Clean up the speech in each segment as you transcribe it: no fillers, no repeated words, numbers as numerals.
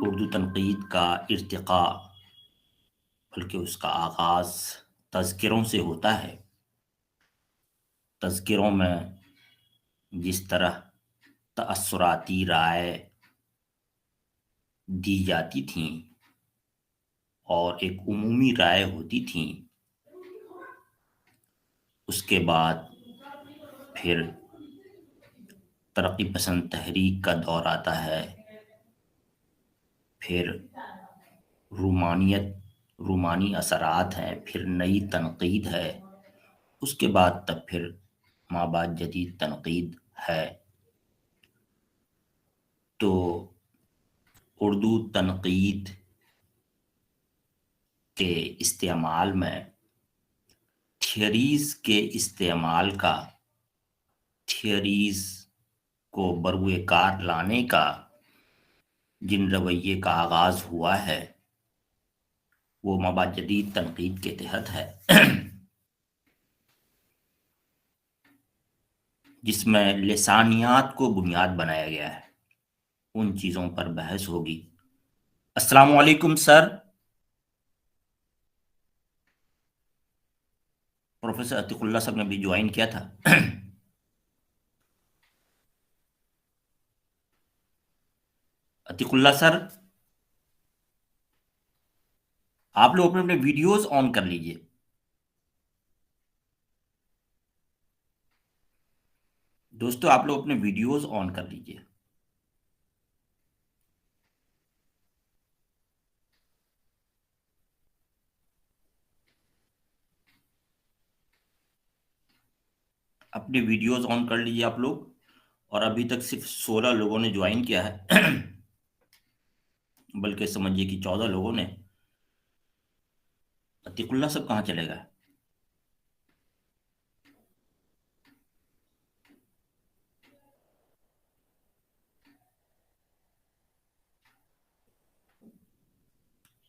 اردو تنقید کا ارتقاء بلکہ اس کا آغاز تذکروں سے ہوتا ہے۔ تذکروں میں جس طرح تأثراتی رائے دی جاتی تھیں اور ایک عمومی رائے ہوتی تھیں، اس کے بعد پھر ترقی پسند تحریک کا دور آتا ہے، پھر رومانی اثرات ہیں، پھر نئی تنقید ہے، اس کے بعد تب پھر مابعد جدید تنقید ہے۔ تو اردو تنقید کے استعمال میں تھیوریز کے استعمال کا، تھیوریز کو بروئے کار لانے کا جن رویے کا آغاز ہوا ہے وہ مابعد جدید تنقید کے تحت ہے، جس میں لسانیات کو بنیاد بنایا گیا ہے۔ ان چیزوں پر بحث ہوگی۔ السلام علیکم سر۔ پروفیسر عتیق اللہ صاحب نے بھی جوائن کیا تھا۔ عتیق اللہ سر، آپ لوگ اپنے ویڈیوز آن کر لیجئے۔ دوستو آپ لوگ اپنے ویڈیوز آن کر لیجئے۔ اپنے ویڈیوز آن کر لیجئے آپ لوگ، اور ابھی تک صرف 16 لوگوں نے جوائن کیا ہے، بلکہ سمجھیے کہ 14 لوگوں نے۔ عتیق اللہ صاحب کہاں چلے گئے؟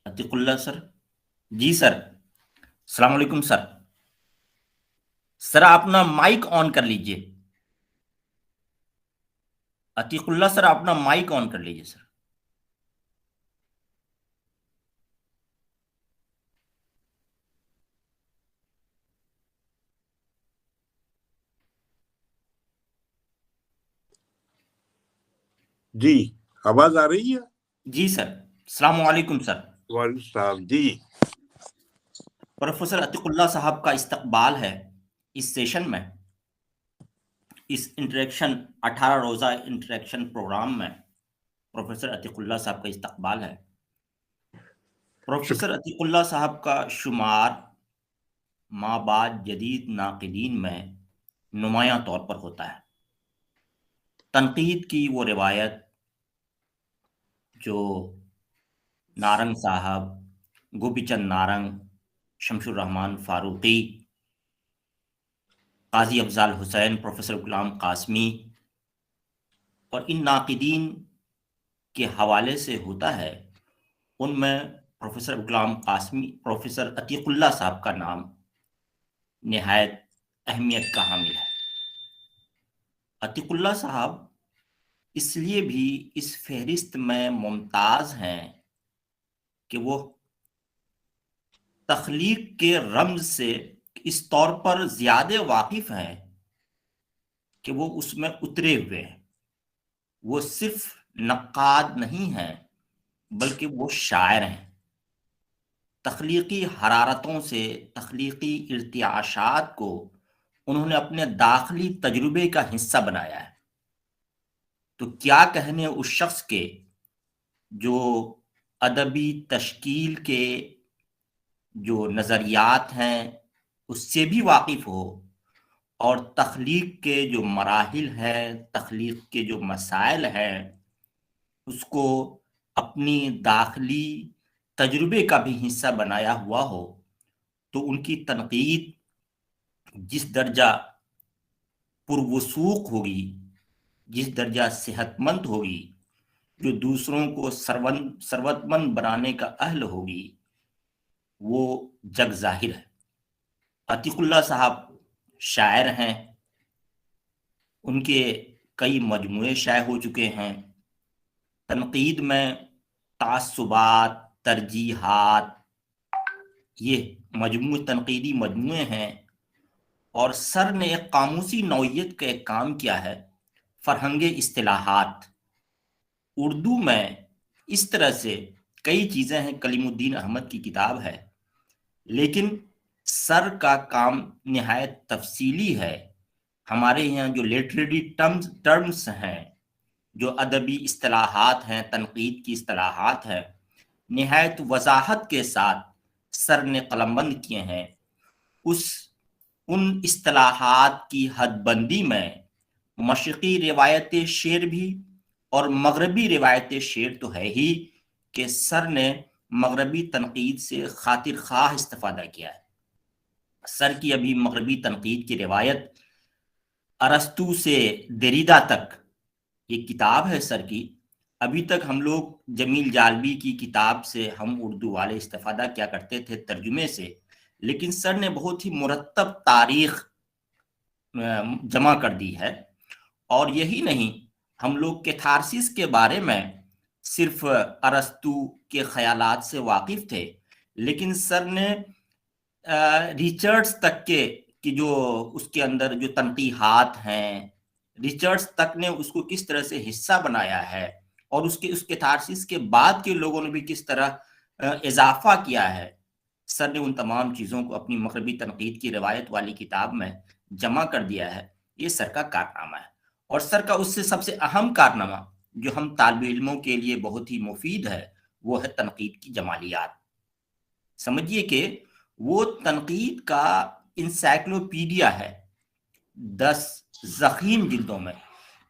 عتیق اللہ سر، جی سر، السلام علیکم سر۔ سر آپ اپنا مائک آن کر لیجئے۔ عتیق اللہ سر اپنا مائک آن کر لیجئے سر۔ جی آواز آ رہی ہے؟ جی سر، السلام علیکم سر۔ وعلیکم السلام جی۔ پروفیسر عتیق اللہ صاحب کا استقبال ہے اس سیشن میں، اس انٹریکشن 18 روزہ انٹریکشن پروگرام میں پروفیسر عتیق اللہ صاحب کا استقبال ہے۔ پروفیسر عتیق اللہ صاحب کا شمار مابعد جدید ناقدین میں نمایاں طور پر ہوتا ہے۔ تنقید کی وہ روایت جو نارنگ صاحب، گوپی چند نارنگ، شمس الرحمن فاروقی، قاضی افضال حسین، پروفیسر غلام قاسمی اور ان ناقدین کے حوالے سے ہوتا ہے، ان میں پروفیسر غلام قاسمی، پروفیسر عتیق اللہ صاحب کا نام نہایت اہمیت کا حامل ہے۔ عتیق اللہ صاحب اس لیے بھی اس فہرست میں ممتاز ہیں کہ وہ تخلیق کے رمز سے اس طور پر زیادہ واقف ہیں کہ وہ اس میں اترے ہوئے ہیں۔ وہ صرف نقاد نہیں ہیں بلکہ وہ شاعر ہیں۔ تخلیقی حرارتوں سے، تخلیقی ارتعاشات کو انہوں نے اپنے داخلی تجربے کا حصہ بنایا ہے۔ تو کیا کہنے اس شخص کے جو ادبی تشکیل کے جو نظریات ہیں اس سے بھی واقف ہو، اور تخلیق کے جو مراحل ہیں، تخلیق کے جو مسائل ہیں، اس کو اپنی داخلی تجربے کا بھی حصہ بنایا ہوا ہو، تو ان کی تنقید جس درجہ پروسوخ ہوگی، جس درجہ صحت مند ہوگی، جو دوسروں کو ثروت مند بنانے کا اہل ہوگی، وہ جگ ظاہر ہے۔ عتیق اللہ صاحب شاعر ہیں، ان کے کئی مجموعے شائع ہو چکے ہیں۔ تنقید میں تعصبات، ترجیحات، یہ مجموعے تنقیدی مجموعے ہیں. اور سر نے ایک قاموسی نوعیت کا ایک کام کیا ہے، فرہنگ اصطلاحات. اردو میں اس طرح سے کئی چیزیں ہیں، کلیم الدین احمد کی کتاب ہے، لیکن سر کا کام نہایت تفصیلی ہے. ہمارے یہاں جو لٹریری ٹرمز ہیں، جو ادبی اصطلاحات ہیں، تنقید کی اصطلاحات ہیں، نہایت وضاحت کے ساتھ سر نے قلم بند کیے ہیں. ان اصطلاحات کی حد بندی میں مشرقی روایت شعر بھی اور مغربی روایت شعر تو ہے ہی، کہ سر نے مغربی تنقید سے خاطر خواہ استفادہ کیا ہے. سر کی ابھی مغربی تنقید کی روایت ارسطو سے دریدا تک یہ کتاب ہے سر کی. ابھی تک ہم لوگ جمیل جالبی کی کتاب سے ہم اردو والے استفادہ کیا کرتے تھے ترجمے سے، لیکن سر نے بہت ہی مرتب تاریخ جمع کر دی ہے. اور یہی نہیں، ہم لوگ کیتھارسس کے بارے میں صرف ارسطو کے خیالات سے واقف تھے، لیکن سر نے ریچرڈز تک کے جو اس کے اندر جو تنقیحات ہیں، ریچرڈز تک نے اس کو کس طرح سے حصہ بنایا ہے، اور اس کیتھارسس کے بعد کے لوگوں نے بھی کس طرح اضافہ کیا ہے. سر نے ان تمام چیزوں کو اپنی مغربی تنقید کی روایت والی کتاب میں جمع کر دیا ہے. یہ سر کا کارنامہ ہے. اور سر کا اس سے سب سے اہم کارنامہ جو ہم طالب علموں کے لیے بہت ہی مفید ہے، وہ ہے تنقید کی جمالیات. سمجھیے کہ وہ تنقید کا انسائکلوپیڈیا ہے، 10 ضخیم جلدوں میں.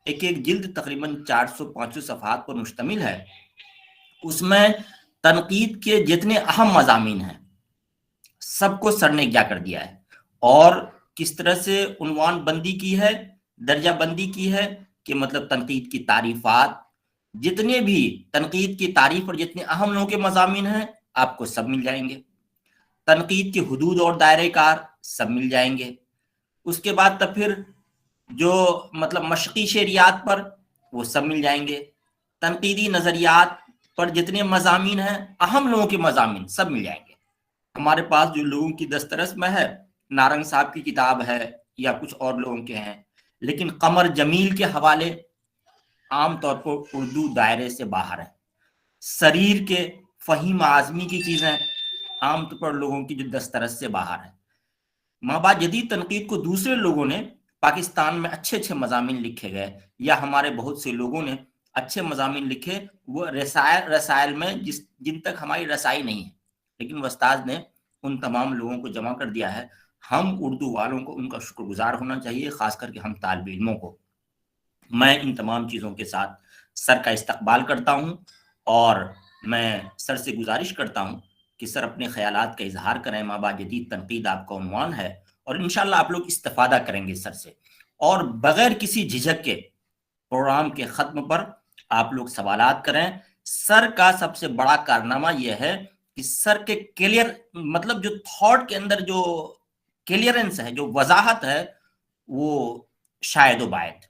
ایک جلد تقریباً 400-500 صفحات پر مشتمل ہے. اس میں تنقید کے جتنے اہم مضامین ہیں سب کو سر نے کیا کر دیا ہے، اور کس طرح سے عنوان بندی کی ہے، درجہ بندی کی ہے، کہ مطلب تنقید کی تعریفات، جتنے بھی تنقید کی تعریف اور جتنے اہم لوگوں کے مضامین ہیں آپ کو سب مل جائیں گے. تنقید کے حدود اور دائرہ کار سب مل جائیں گے. اس کے بعد تب پھر جو مطلب مشرقی شعریات پر وہ سب مل جائیں گے. تنقیدی نظریات پر جتنے مضامین ہیں، اہم لوگوں کے مضامین سب مل جائیں گے. ہمارے پاس جو لوگوں کی دسترس میں ہے، نارنگ صاحب کی کتاب ہے یا کچھ اور لوگوں کے ہیں، لیکن قمر جمیل کے حوالے عام طور پر اردو دائرے سے باہر ہیں. سریر کے فہیم اعظمی کی چیزیں عام طور پر لوگوں کی جو دسترس سے باہر ہیں. مابعد جدید تنقید کو دوسرے لوگوں نے پاکستان میں اچھے مضامین لکھے گئے، یا ہمارے بہت سے لوگوں نے اچھے مضامین لکھے، وہ رسائل میں جن تک ہماری رسائی نہیں ہے، لیکن استاد نے ان تمام لوگوں کو جمع کر دیا ہے. ہم اردو والوں کو ان کا شکر گزار ہونا چاہیے، خاص کر کے ہم طالب علموں کو. میں ان تمام چیزوں کے ساتھ سر کا استقبال کرتا ہوں، اور میں سر سے گزارش کرتا ہوں کہ سر اپنے خیالات کا اظہار کریں. مابعد جدید تنقید آپ کا عنوان ہے، اور انشاءاللہ آپ لوگ استفادہ کریں گے سر سے. اور بغیر کسی جھجک کے پروگرام کے ختم پر آپ لوگ سوالات کریں. سر کا سب سے بڑا کارنامہ یہ ہے کہ سر کے کلیئر مطلب جو تھاٹ کے اندر جو کلیئرنس ہے، جو وضاحت ہے، وہ شاید و باید.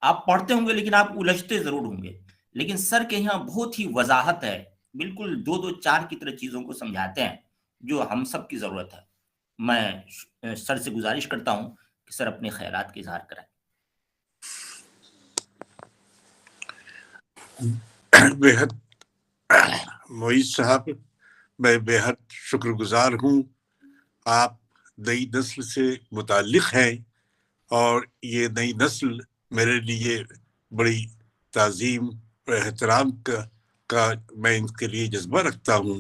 آپ پڑھتے ہوں گے لیکن آپ الجھتے ضرور ہوں گے، لیکن سر کے یہاں بہت ہی وضاحت ہے، بالکل 2 4 کی طرح چیزوں کو سمجھاتے ہیں جو ہم سب کی ضرورت ہے. میں سر سے گزارش کرتا ہوں کہ سر اپنے خیالات کا اظہار کریں. بےحد معیز صاحب، میں بےحد شکر گزار ہوں. آپ نئی نسل سے متعلق ہیں، اور یہ نئی نسل میرے لیے بڑی تعظیم اور احترام کا میں ان کے لیے جذبہ رکھتا ہوں.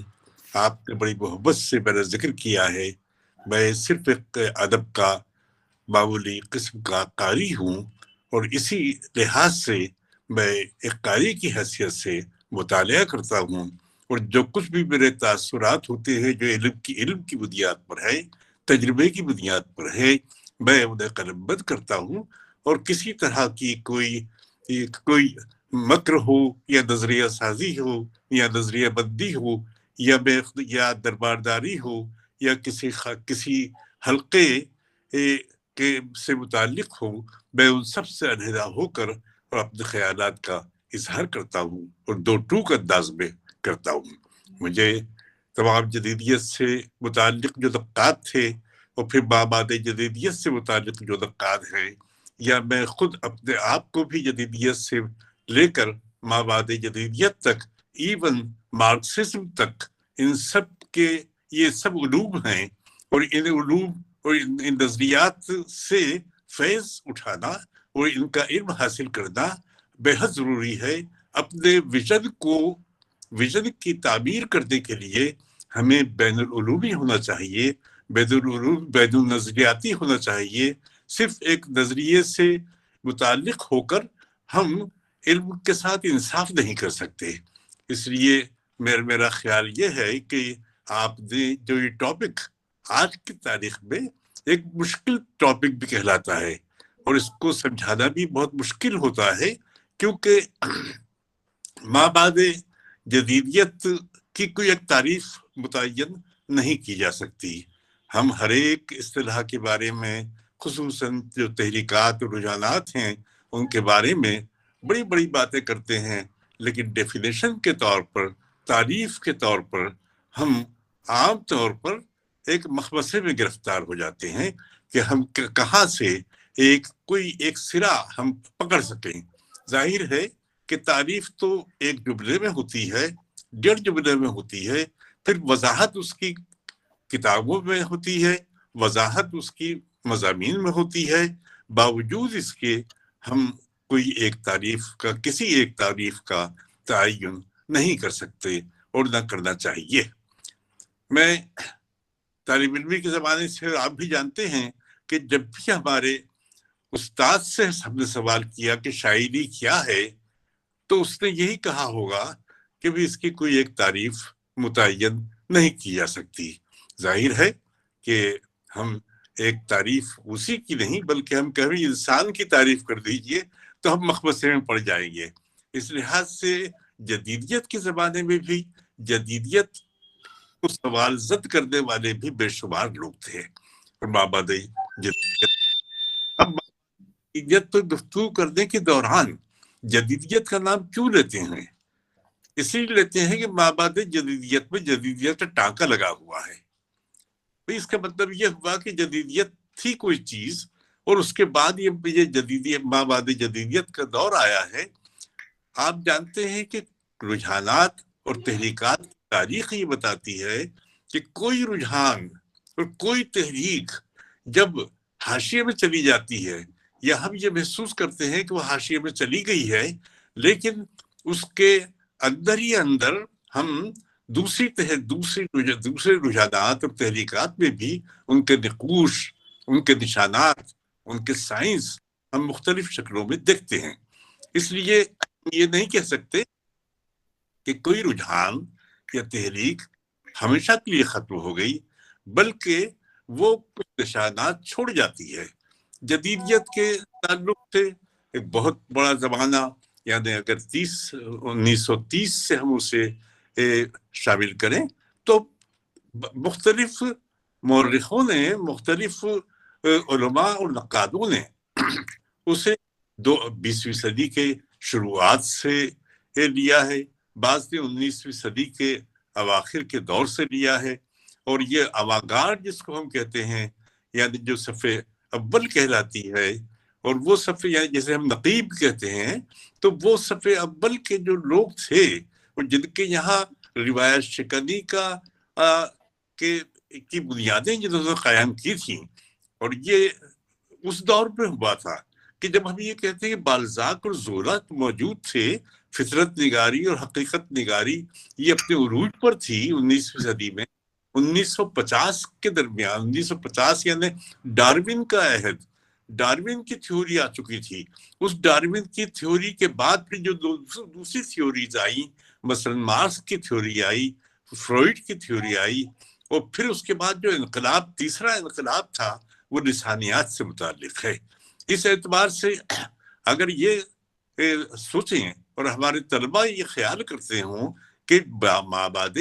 آپ نے بڑی محبت سے میرا ذکر کیا ہے. میں صرف ایک ادب کا معمولی قسم کا قاری ہوں، اور اسی لحاظ سے میں ایک قاری کی حیثیت سے مطالعہ کرتا ہوں، اور جو کچھ بھی میرے تاثرات ہوتے ہیں جو علم کی بنیاد پر ہے، تجربے کی بنیاد پر ہے، میں انہیں قلم بند کرتا ہوں. اور کسی طرح کی کوئی مکر ہو یا نظریہ سازی ہو یا نظریہ بندی ہو یا دربارداری ہو یا کسی حلقے سے متعلق ہو، میں ان سب سے علیحدہ ہو کر اور اپنے خیالات کا اظہار کرتا ہوں اور دو ٹوک انداز میں کرتا ہوں۔ مجھے تمام جدیدیت سے متعلق جو نقاد تھے اور پھر مابعد جدیدیت سے متعلق جو نقاد ہیں، یا میں خود اپنے آپ کو بھی جدیدیت سے لے کر مابعد جدیدیت تک، ایون مارکسزم تک، ان سب کے یہ سب علوم ہیں، اور ان علوم اور ان نظریات سے فیض اٹھانا اور ان کا علم حاصل کرنا بے حد ضروری ہے۔ اپنے ویژن کی تعبیر کرنے کے لیے ہمیں بین العلومی ہونا چاہیے، بین النظریاتی ہونا چاہیے۔ صرف ایک نظریے سے متعلق ہو کر ہم علم کے ساتھ انصاف نہیں کر سکتے۔ اس لیے میرا خیال یہ ہے کہ آپ نے جو یہ ٹاپک آج کی تاریخ میں ایک مشکل ٹاپک بھی کہلاتا ہے، اور اس کو سمجھانا بھی بہت مشکل ہوتا ہے، کیونکہ مابعد جدیدیت کی کوئی ایک تعریف متعین نہیں کی جا سکتی۔ ہم ہر ایک اصطلاح کے بارے میں، خصوصاً جو تحریکات اور رجحانات ہیں، ان کے بارے میں بڑی بڑی باتیں کرتے ہیں، لیکن ڈیفینیشن کے طور پر، تعریف کے طور پر، ہم عام طور پر ایک مخمصے میں گرفتار ہو جاتے ہیں کہ ہم کہاں سے کوئی ایک سرا ہم پکڑ سکیں۔ ظاہر ہے کہ تعریف تو ایک جملے میں ہوتی ہے، 1.5 جملے میں ہوتی ہے، پھر وضاحت اس کی کتابوں میں ہوتی ہے، وضاحت اس کی مضامین میں ہوتی ہے۔ باوجود اس کے ہم کسی ایک تعریف کا تعین نہیں کر سکتے اور نہ کرنا چاہیے۔ میں طالب علمی کے زمانے سے آپ بھی جانتے ہیں کہ جب بھی ہمارے استاد سے ہم نے سوال کیا کہ شاعری کیا ہے، تو اس نے یہی کہا ہوگا کہ بھی اس کی کوئی ایک تعریف متعین نہیں کی جا سکتی۔ ظاہر ہے کہ ہم ایک تعریف اسی کی نہیں، بلکہ ہم کبھی انسان کی تعریف کر دیجئے تو ہم مخمصے میں پڑ جائیں گے۔ اس لحاظ سے جدیدیت کے زمانے میں بھی جدیدیت کو سوال زد کرنے والے بھی بے شمار لوگ تھے۔ اور مابعد جدیدیت پر گفتگو کرنے کے دوران جدیدیت کا نام کیوں لیتے ہیں؟ اسی لیے لیتے ہیں کہ مابعد جدیدیت میں جدیدیت کا ٹانکا لگا ہوا ہے۔ اس کا مطلب یہ ہوا کہ جدیدیت تھی کوئی چیز، اور اس کے بعد یہ جدیدیت، مابعد جدیدیت کا دور آیا ہے۔ آپ جانتے ہیں کہ رجحانات اور تحریکات کی تاریخ یہ بتاتی ہے کہ کوئی رجحان اور کوئی تحریک جب حاشیے میں چلی جاتی ہے، یا ہم یہ محسوس کرتے ہیں کہ وہ حاشیے میں چلی گئی ہے، لیکن اس کے اندر ہی اندر ہم دوسرے رجحانات اور تحریکات میں بھی ان کے نقوش، ان کے نشانات، ان کے سائنس ہم مختلف شکلوں میں دیکھتے ہیں۔ اس لیے یہ نہیں کہہ سکتے کہ کوئی رجحان یا تحریک ہمیشہ کے لیے ختم ہو گئی، بلکہ وہ کچھ نشانات چھوڑ جاتی ہے۔ جدیدیت کے تعلق سے ایک بہت بڑا زمانہ، یعنی اگر 1930 سے ہم اسے شامل کریں تو مختلف مورخوں نے، مختلف علماء اور نقادوں نے اسے 20ویں صدی کے شروعات سے لیا ہے، بعض نے 19ویں صدی کے اواخر کے دور سے لیا ہے، اور یہ اوانگارڈ جس کو ہم کہتے ہیں، یعنی جو صف اول کہلاتی ہے، اور وہ صف یعنی جیسے ہم نقیب کہتے ہیں، تو وہ صف اول کے جو لوگ تھے اور جن کے یہاں روایت شکنی کی بنیادیں جنہوں نے قائم کی تھیں، اور یہ اس دور پہ ہوا تھا کہ جب ہم یہ کہتے ہیں کہ بالزاک اور زولا موجود تھے، فطرت نگاری اور حقیقت نگاری یہ اپنے عروج پر تھی 19ویں صدی میں۔ 1950 کے درمیان، 1950 یعنی ڈارون کا عہد، ڈارون کی تھیوری آ چکی تھی۔ اس ڈارون کی تھیوری کے بعد پھر جو دوسری تھیوریز آئیں، مثلا مارکس کی تھیوری آئی، فروئڈ کی تھیوری آئی، اور پھر اس کے بعد جو انقلاب، تیسرا انقلاب تھا، وہ لسانیات سے متعلق ہے۔ اس اعتبار سے اگر یہ سوچیں اور ہمارے طلبہ یہ خیال کرتے ہوں کہ مابعد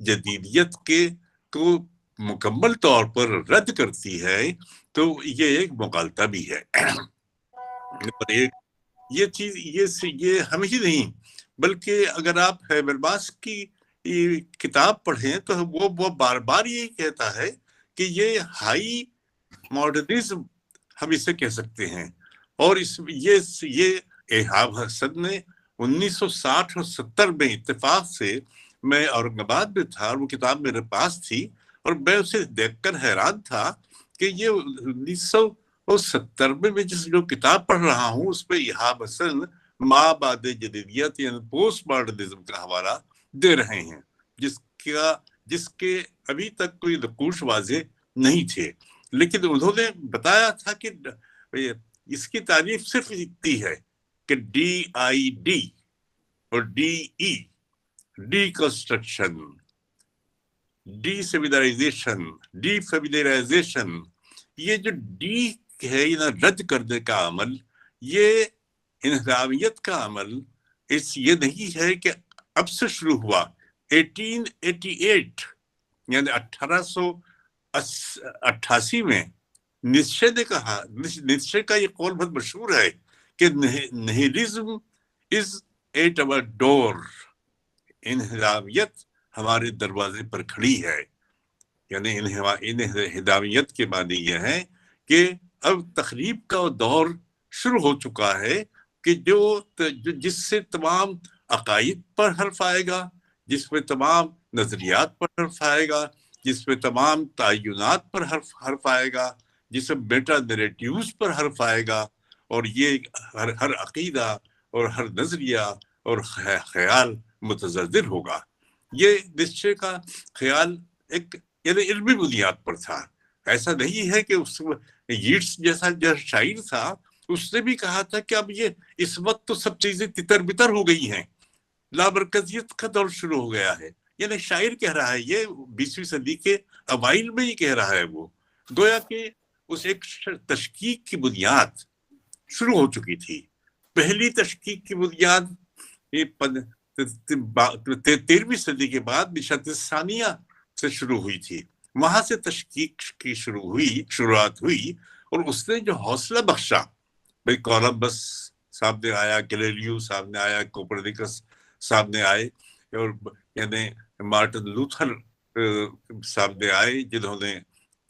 جدیدیت کو مکمل طور پر رد کرتی ہے، تو یہ ایک مغالطہ بھی ہے۔ نمبر ایک، یہ چیز یہ ہم ہی نہیں بلکہ اگر آپ ہیبرماس کی کتاب پڑھیں تو وہ بار بار یہی کہتا ہے کہ یہ ہائی ماڈرنزم ہم اسے کہہ سکتے ہیں. اور یہ ایہاب حسن نے 1960 اور 70 میں اتفاق سے، میں اورنگ آباد میں تھا اور وہ کتاب میرے پاس تھی اور میں اسے دیکھ کر حیران تھا کہ یہ 1970 میں جس جو کتاب پڑھ رہا ہوں اس پہ ایہاب حسن ما بعد جدیدیت یعنی پوسٹ ماڈرنزم کا حوالہ دے رہے ہیں، جس کے ابھی تک کوئی نقوش واضح نہیں تھے. لیکن انہوں نے بتایا تھا کہ اس کی تعریف صرف اتنی ہے کہ DID اور DE deconstruction, decivilisation, defamiliarisation, یہ جو ڈی ہے رد کرنے کا عمل، یہ انہدامیت کا عمل یہ نہیں ہے کہ اب سے شروع ہوا. 1888 یعنی 1888 میں نیتشے نے کہا، نیتشے کا یہ قول بہت مشہور ہے کہ نہیلزم از ایٹ اور ڈور، انہدامیت ہمارے دروازے پر کھڑی ہے. یعنی انہدامیت کے معنی یہ ہے کہ اب تخریب کا دور شروع ہو چکا ہے کہ جس سے تمام عقائد پر حرف آئے گا، جس میں تمام نظریات پر حرف آئے گا، جس میں تمام تعینات پر حرف آئے گا، جس میں میٹا نیریٹیوز پر حرف آئے گا، اور یہ ہر عقیدہ اور ہر نظریہ اور خیال متزلزل ہوگا. یہ نیتشے کا خیال ایک یعنی علمی بنیاد پر تھا. ایسا نہیں ہے کہ ییٹس جیسا جو شاعر تھا اس نے بھی کہا تھا کہ اب یہ اس وقت تو سب چیزیں تتر بتر ہو گئی ہیں، لامرکزیت کا دور شروع ہو گیا ہے. یعنی شاعر کہہ رہا ہے، یہ 20ویں صدی کے اوائل میں ہی کہہ رہا ہے. وہ گویا کہ اس ایک تشکیک کی بنیاد شروع ہو چکی تھی. پہلی تشکیک کی بنیاد 13ویں صدی کے بعد نشاط ثانیہ سے شروع ہوئی تھی. وہاں سے تشکیک کی شروعات ہوئی اور اس نے جو حوصلہ بخشا، بھائی کولمبس سامنے آیا، گلیلیو سامنے آیا، کوپرنیکس سامنے آئے، اور یعنی مارٹن لوتھر سامنے آئے، جنہوں نے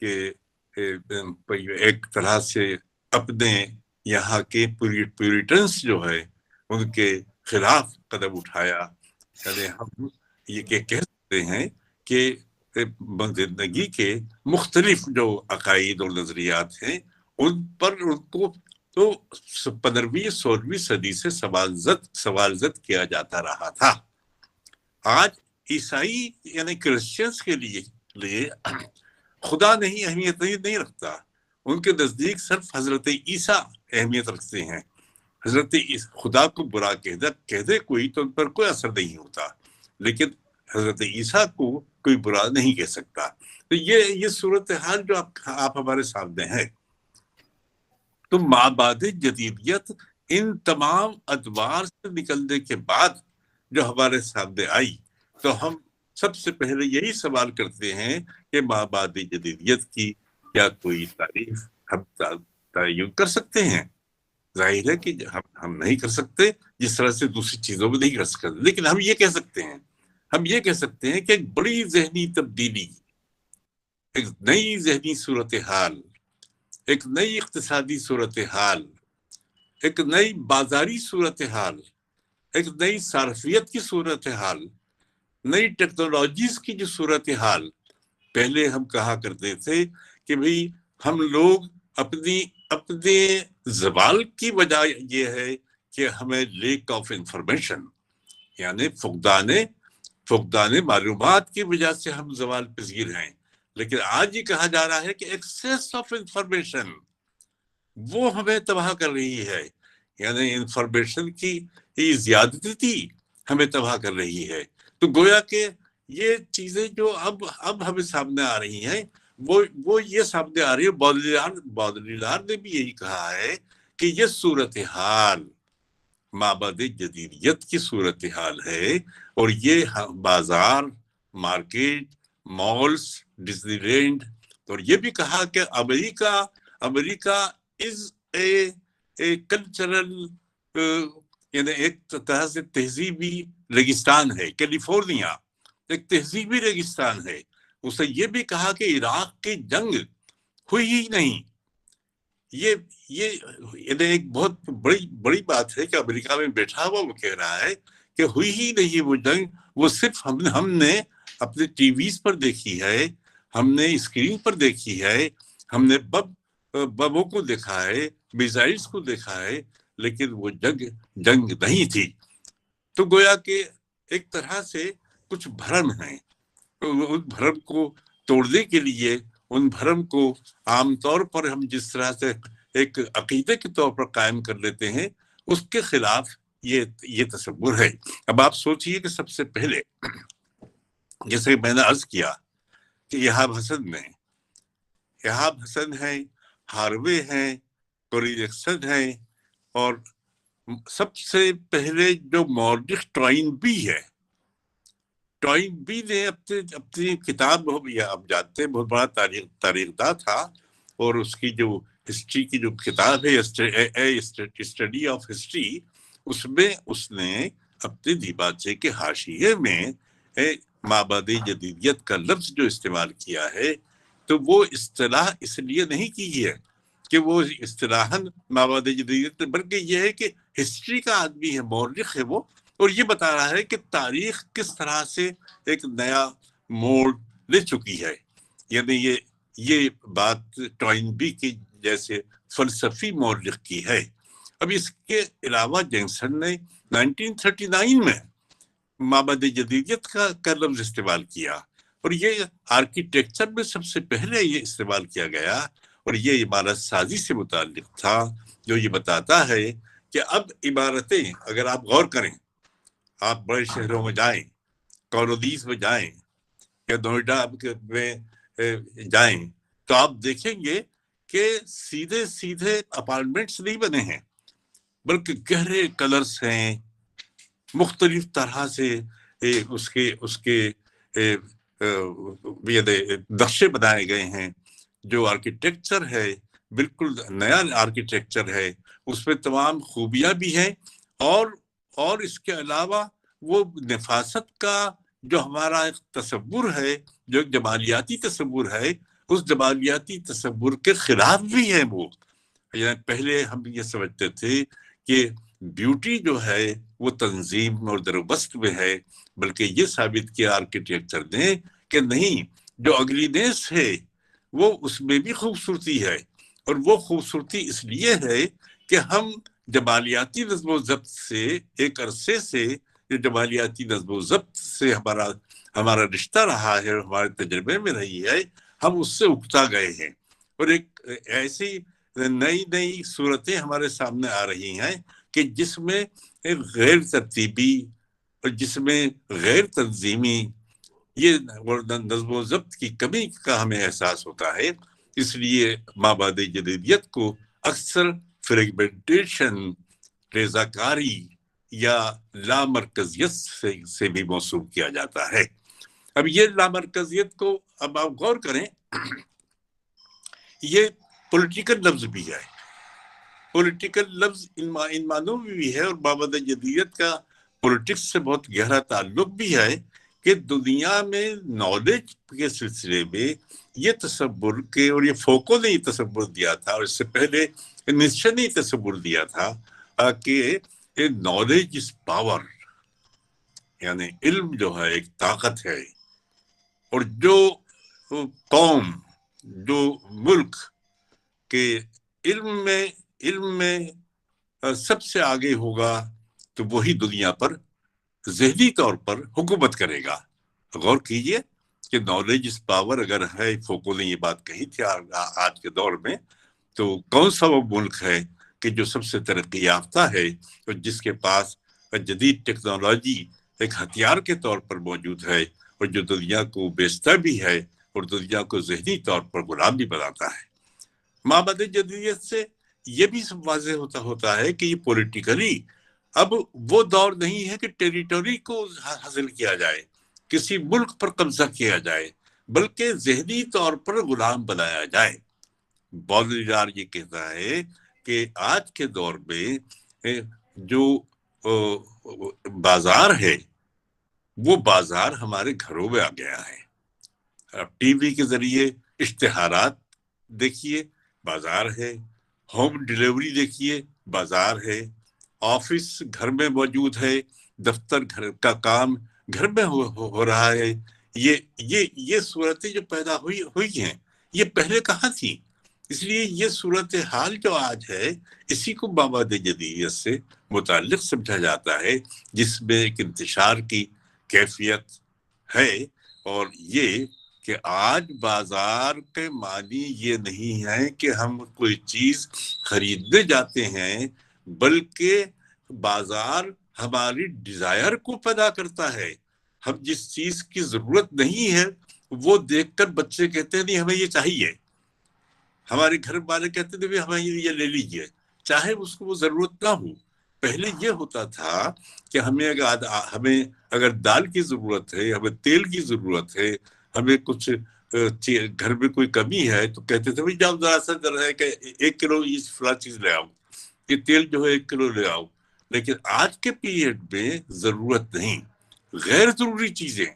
کہ ایک طرح سے اپنے یہاں کے پیوریٹنس جو ہے ان کے خلاف قدم اٹھایا. یعنی ہم یہ کہہ سکتے ہیں کہ زندگی کے مختلف جو عقائد اور نظریات ہیں ان پر ان کو تو 15ویں 16ویں صدی سے سوال زد کیا جاتا رہا تھا. آج عیسائی یعنی کرسچنس کے لیے خدا اہمیت نہیں رکھتا. ان کے نزدیک صرف حضرت عیسیٰ اہمیت رکھتے ہیں. حضرت خدا کو برا کہہ دے کوئی تو ان پر کوئی اثر نہیں ہوتا، لیکن حضرت عیسیٰ کو کوئی برا نہیں کہہ سکتا. تو یہ صورتحال جو آپ ہمارے سامنے ہے. تو مابعد جدیدیت ان تمام ادوار سے نکلنے کے بعد جو ہمارے سامنے آئی، تو ہم سب سے پہلے یہی سوال کرتے ہیں کہ مابعد جدیدیت کی کیا کوئی تعریف ہم تعین کر سکتے ہیں؟ ظاہر ہے کہ ہم نہیں کر سکتے، جس طرح سے دوسری چیزوں میں نہیں کر سکتے. لیکن ہم یہ کہہ سکتے ہیں کہ ایک بڑی ذہنی تبدیلی، ایک نئی ذہنی صورتحال، ایک نئی اقتصادی صورتحال، ایک نئی بازاری صورتحال، ایک نئی صارفیت کی صورتحال، نئی ٹیکنالوجیز کی جو صورتحال. پہلے ہم کہا کرتے تھے کہ بھئی ہم لوگ اپنے زوال کی وجہ یہ ہے کہ ہمیں لیک آف انفارمیشن یعنی فقدان معلومات کی وجہ سے ہم زوال پذیر ہیں. لیکن آج یہ کہا جا رہا ہے کہ ایکسیس آف انفارمیشن وہ ہمیں تباہ کر رہی ہے. یعنی انفارمیشن کی زیادتی ہمیں تباہ کر رہی ہے. تو گویا کہ یہ چیزیں جو اب ہمیں سامنے آ رہی ہیں وہ یہ سامنے آ رہی ہے. بودلیلار نے بھی یہی کہا ہے کہ یہ صورتحال مابعد جدیدیت کی صورتحال ہے، اور یہ بازار، مارکیٹ، مالز، ڈزنی لینڈ، اور یہ بھی کہا کہ امریکہ از اے کلچرل یعنی ایک طرح سے تہذیبی ریگستان ہے. کیلیفورنیا ایک تہذیبی ریگستان ہے. اس نے یہ بھی کہا کہ عراق کی جنگ ہوئی ہی نہیں. یہ یعنی ایک بہت بڑی بات ہے کہ امریکہ میں بیٹھا ہوا وہ کہہ رہا ہے کہ ہوئی ہی نہیں وہ جنگ. وہ صرف ہم نے اپنے ٹی ویز پر دیکھی ہے, ہم نے اسکرین پر دیکھی ہے, ہم نے بموں کو دیکھا ہے, میزائلز کو دیکھا ہے, لیکن وہ جنگ نہیں تھی. تو گویا کہ ایک طرح سے کچھ بھرم ہیں. ان بھرم کو توڑنے کے لیے, ان بھرم کو عام طور پر ہم جس طرح سے ایک عقیدے کے طور پر قائم کر لیتے ہیں, اس کے خلاف یہ تصور ہے. اب آپ سوچئے کہ سب سے پہلے جیسے میں نے عرض کیا کہ ایہاب حسن ہیں, ہاروے ہیں, کوری جیکسن ہیں, اور سب سے پہلے جو مورخ ٹوائن بی ہے, ٹوائن بی نے اپنی کتاب, آپ جانتے ہیں بہت بڑا تاریخ داں تھا, اور اس کی جو ہسٹری کی جو کتاب ہے اسٹڈی آف ہسٹری, اس میں اس نے اپنے دیباچے کے حاشیے میں مابعد جدیدیت کا لفظ جو استعمال کیا ہے, تو وہ اصطلاح اس لیے نہیں کی ہے کہ وہ اصطلاحاً مابعد جدیدیت, بلکہ یہ ہے کہ ہسٹری کا آدمی ہے, مورخ ہے وہ, اور یہ بتا رہا ہے کہ تاریخ کس طرح سے ایک نیا موڑ لے چکی ہے. یعنی یہ بات ٹوائن بی کی جیسے فلسفی مورخ کی ہے. اب اس کے علاوہ جینسن نے 1939 میں مابعد جدیدیت کا لفظ استعمال کیا, اور یہ آرکیٹیکچر میں سب سے پہلے یہ استعمال کیا گیا, اور یہ عمارت سازی سے متعلق تھا, جو یہ بتاتا ہے کہ اب عمارتیں, اگر آپ غور کریں, آپ بڑے شہروں میں جائیں, کالونیز میں جائیں یا نوئیڈا میں جائیں, تو آپ دیکھیں گے کہ سیدھے اپارٹمنٹس نہیں بنے ہیں, بلکہ گہرے کلرز ہیں, مختلف طرح سے اس کے نقشے بنائے گئے ہیں. جو آرکیٹیکچر ہے بالکل نیا آرکیٹیکچر ہے, اس میں تمام خوبیاں بھی ہیں, اور اس کے علاوہ وہ نفاست کا جو ہمارا ایک تصور ہے, جو ایک جمالیاتی تصور ہے, اس جمالیاتی تصور کے خلاف بھی ہے وہ. یعنی پہلے ہم یہ سمجھتے تھے کہ بیوٹی جو ہے وہ تنظیم اور دربست میں ہے, بلکہ یہ ثابت کیا آرکیٹیکچر نے کہ نہیں, جو اگلینس ہے وہ اس میں بھی خوبصورتی ہے, اور وہ خوبصورتی اس لیے ہے کہ ہم جمالیاتی نظم و ضبط سے ایک عرصے سے, جو جمالیاتی نظم و ضبط سے ہمارا رشتہ رہا ہے, ہمارے تجربے میں رہی ہے, ہم اس سے اکتا گئے ہیں, اور ایک ایسی نئی صورتیں ہمارے سامنے آ رہی ہیں کہ جس میں غیر ترتیبی اور جس میں غیر تنظیمی یہ نظم و ضبط کی کمی کا ہمیں احساس ہوتا ہے. اس لیے مابعد جدیدیت کو اکثر فریگمنٹیشن, ریزاکاری یا لامرکزیت سے بھی موصوف کیا جاتا ہے. اب یہ لامرکزیت کو اب آپ غور کریں, یہ پولیٹیکل لفظ بھی ہے, پولیٹیکل لفظ ان معنوں میں بھی ہے, اور مابعد جدیدیت کا پولیٹکس سے بہت گہرا تعلق بھی ہے کہ دنیا میں نالج کے سلسلے میں یہ تصور کے, اور یہ فوکو نے یہ تصور دیا تھا, اور اس سے پہلے نیچے نے یہ تصور دیا تھا کہ نالج از پاور, یعنی علم جو ہے ایک طاقت ہے, اور جو قوم, جو ملک کے علم میں سب سے آگے ہوگا, تو وہی دنیا پر ذہنی طور پر حکومت کرے گا. غور کیجئے کہ نالج از پاور اگر ہے, فوکو نے یہ بات کہی تھی آج کے دور میں, تو کون سا وہ ملک ہے کہ جو سب سے ترقی یافتہ ہے, اور جس کے پاس جدید ٹیکنالوجی ایک ہتھیار کے طور پر موجود ہے, اور جو دنیا کو بیچتا بھی ہے اور دنیا کو ذہنی طور پر غلام بھی بناتا ہے. مابعد جدیدیت سے یہ بھی واضح ہوتا ہے کہ یہ پولیٹیکلی اب وہ دور نہیں ہے کہ ٹیریٹوری کو حاصل کیا جائے, کسی ملک پر قبضہ کیا جائے, بلکہ ذہنی طور پر غلام بنایا جائے. بودیلار یہ کہتا ہے کہ آج کے دور میں جو بازار ہے وہ بازار ہمارے گھروں میں آ گیا ہے. اب ٹی وی کے ذریعے اشتہارات دیکھیے بازار ہے، ہوم ڈیلیوری دیکھیے بازار ہے، آفس گھر میں موجود ہے، دفتر گھر کا کام گھر میں ہو رہا ہے. یہ صورتیں جو پیدا ہوئی ہیں یہ پہلے کہاں تھی؟ اس لیے یہ صورتحال جو آج ہے اسی کو مابعد جدیدیت سے متعلق سمجھا جاتا ہے، جس میں ایک انتشار کی کیفیت ہے. اور یہ کہ آج بازار کے معنی یہ نہیں ہے کہ ہم کوئی چیز خریدنے جاتے ہیں، بلکہ بازار ہماری ڈیزائر کو پیدا کرتا ہے. ہم جس چیز کی ضرورت نہیں ہے وہ دیکھ کر بچے کہتے ہیں نہیں ہمیں یہ چاہیے، ہمارے گھر والے کہتے تھے ہمیں یہ لے لیجیے چاہے اس کو وہ ضرورت نہ ہو. پہلے یہ ہوتا تھا کہ ہمیں اگر دال کی ضرورت ہے، ہمیں تیل کی ضرورت ہے، ہمیں کچھ گھر میں کوئی کمی ہے تو کہتے تھے جاؤ ذرا ہے کہ 1 کلو فلاں چیز لے آؤ، یہ تیل جو ہے 1 کلو لے آؤ. لیکن آج کے پیریڈ میں ضرورت نہیں، غیر ضروری چیزیں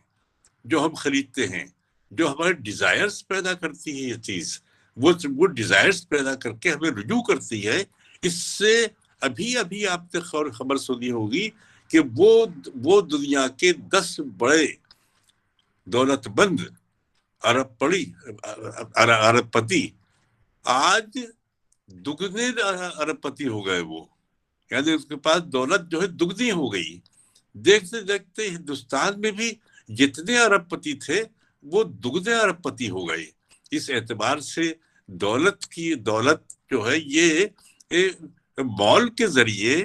جو ہم خریدتے ہیں، جو ہمارے ڈیزائرز پیدا کرتی ہے یہ چیز، وہ ڈیزائرز پیدا کر کے ہمیں رجوع کرتی ہے. اس سے ابھی آپ نے خبر سنی ہوگی کہ وہ دنیا کے 10 بڑے دولت مند ارب پتی آج دگنے ارب پتی ہو گئے. وہ یعنی اس کے پاس دولت جو ہے دگنی ہو گئی. دیکھتے دیکھتے ہندوستان میں بھی جتنے ارب پتی تھے وہ دگنے ارب پتی ہو گئے. اس اعتبار سے دولت جو ہے یہ مال کے ذریعے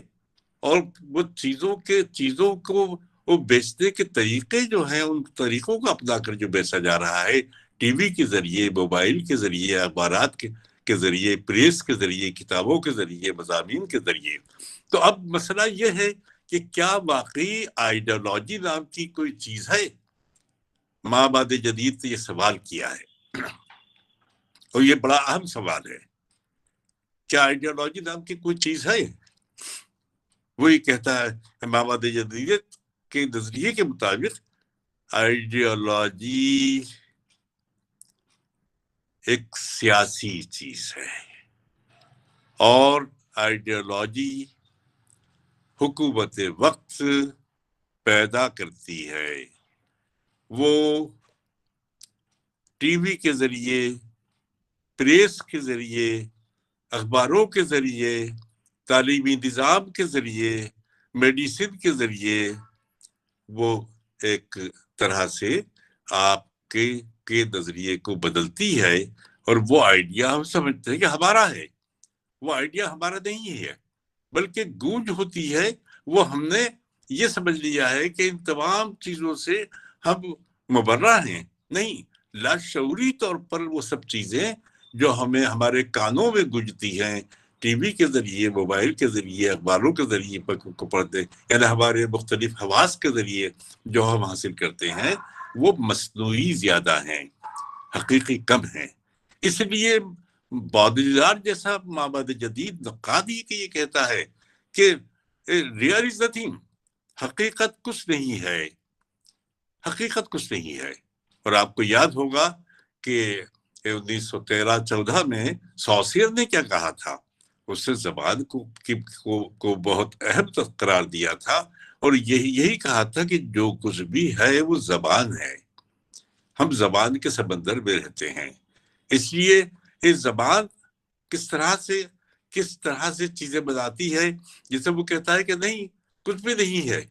اور وہ چیزوں کو وہ بیچنے کے طریقے جو ہیں ان طریقوں کو اپنا کر جو بیچا جا رہا ہے، ٹی وی کے ذریعے، موبائل کے ذریعے، اخبارات کے ذریعے، پریس کے ذریعے، کتابوں کے ذریعے، مضامین کے ذریعے. تو اب مسئلہ یہ ہے کہ کیا واقعی آئیڈیالوجی نام کی کوئی چیز ہے؟ مابعد جدید نے یہ سوال کیا ہے اور یہ بڑا اہم سوال ہے. کیا آئیڈیالوجی نام کی کوئی چیز ہے؟ وہی کہتا ہے مابعد جدیدیت کے نظریے کے مطابق آئیڈیالوجی ایک سیاسی چیز ہے اور آئیڈیالوجی حکومت وقت پیدا کرتی ہے. وہ ٹی وی کے ذریعے، پریس کے ذریعے، اخباروں کے ذریعے، تعلیمی نظام کے ذریعے، میڈیسن کے ذریعے وہ ایک طرح سے آپ کے نظریے کو بدلتی ہے. اور وہ آئیڈیا ہم سمجھتے ہیں کہ ہمارا ہے، وہ آئیڈیا ہمارا نہیں ہے بلکہ گونج ہوتی ہے. وہ ہم نے یہ سمجھ لیا ہے کہ ان تمام چیزوں سے ہم مبرہ ہیں. نہیں، لاشعوری طور پر وہ سب چیزیں جو ہمیں ہمارے کانوں میں گونجتی ہیں، ٹی وی کے ذریعے، موبائل کے ذریعے، اخباروں کے ذریعے کو پڑھتے، یعنی ہمارے مختلف حواس کے ذریعے جو ہم حاصل کرتے ہیں وہ مصنوعی زیادہ ہیں، حقیقی کم ہیں. اس لیے بودیلار جیسا مابعد جدید نقاد ہی کہ یہ کہتا ہے کہ ریئل از نتھنگ، حقیقت کچھ نہیں ہے، حقیقت کچھ نہیں ہے. اور آپ کو یاد ہوگا کہ 1913-14 میں سوسیئر نے کیا کہا تھا؟ اس سے زبان کو بہت اہم قرار دیا تھا اور یہی کہا تھا کہ جو کچھ بھی ہے وہ زبان ہے، ہم زبان کے سمندر میں رہتے ہیں. اس لیے یہ زبان کس طرح سے چیزیں بناتی ہے، جسے وہ کہتا ہے کہ نہیں کچھ بھی نہیں ہے.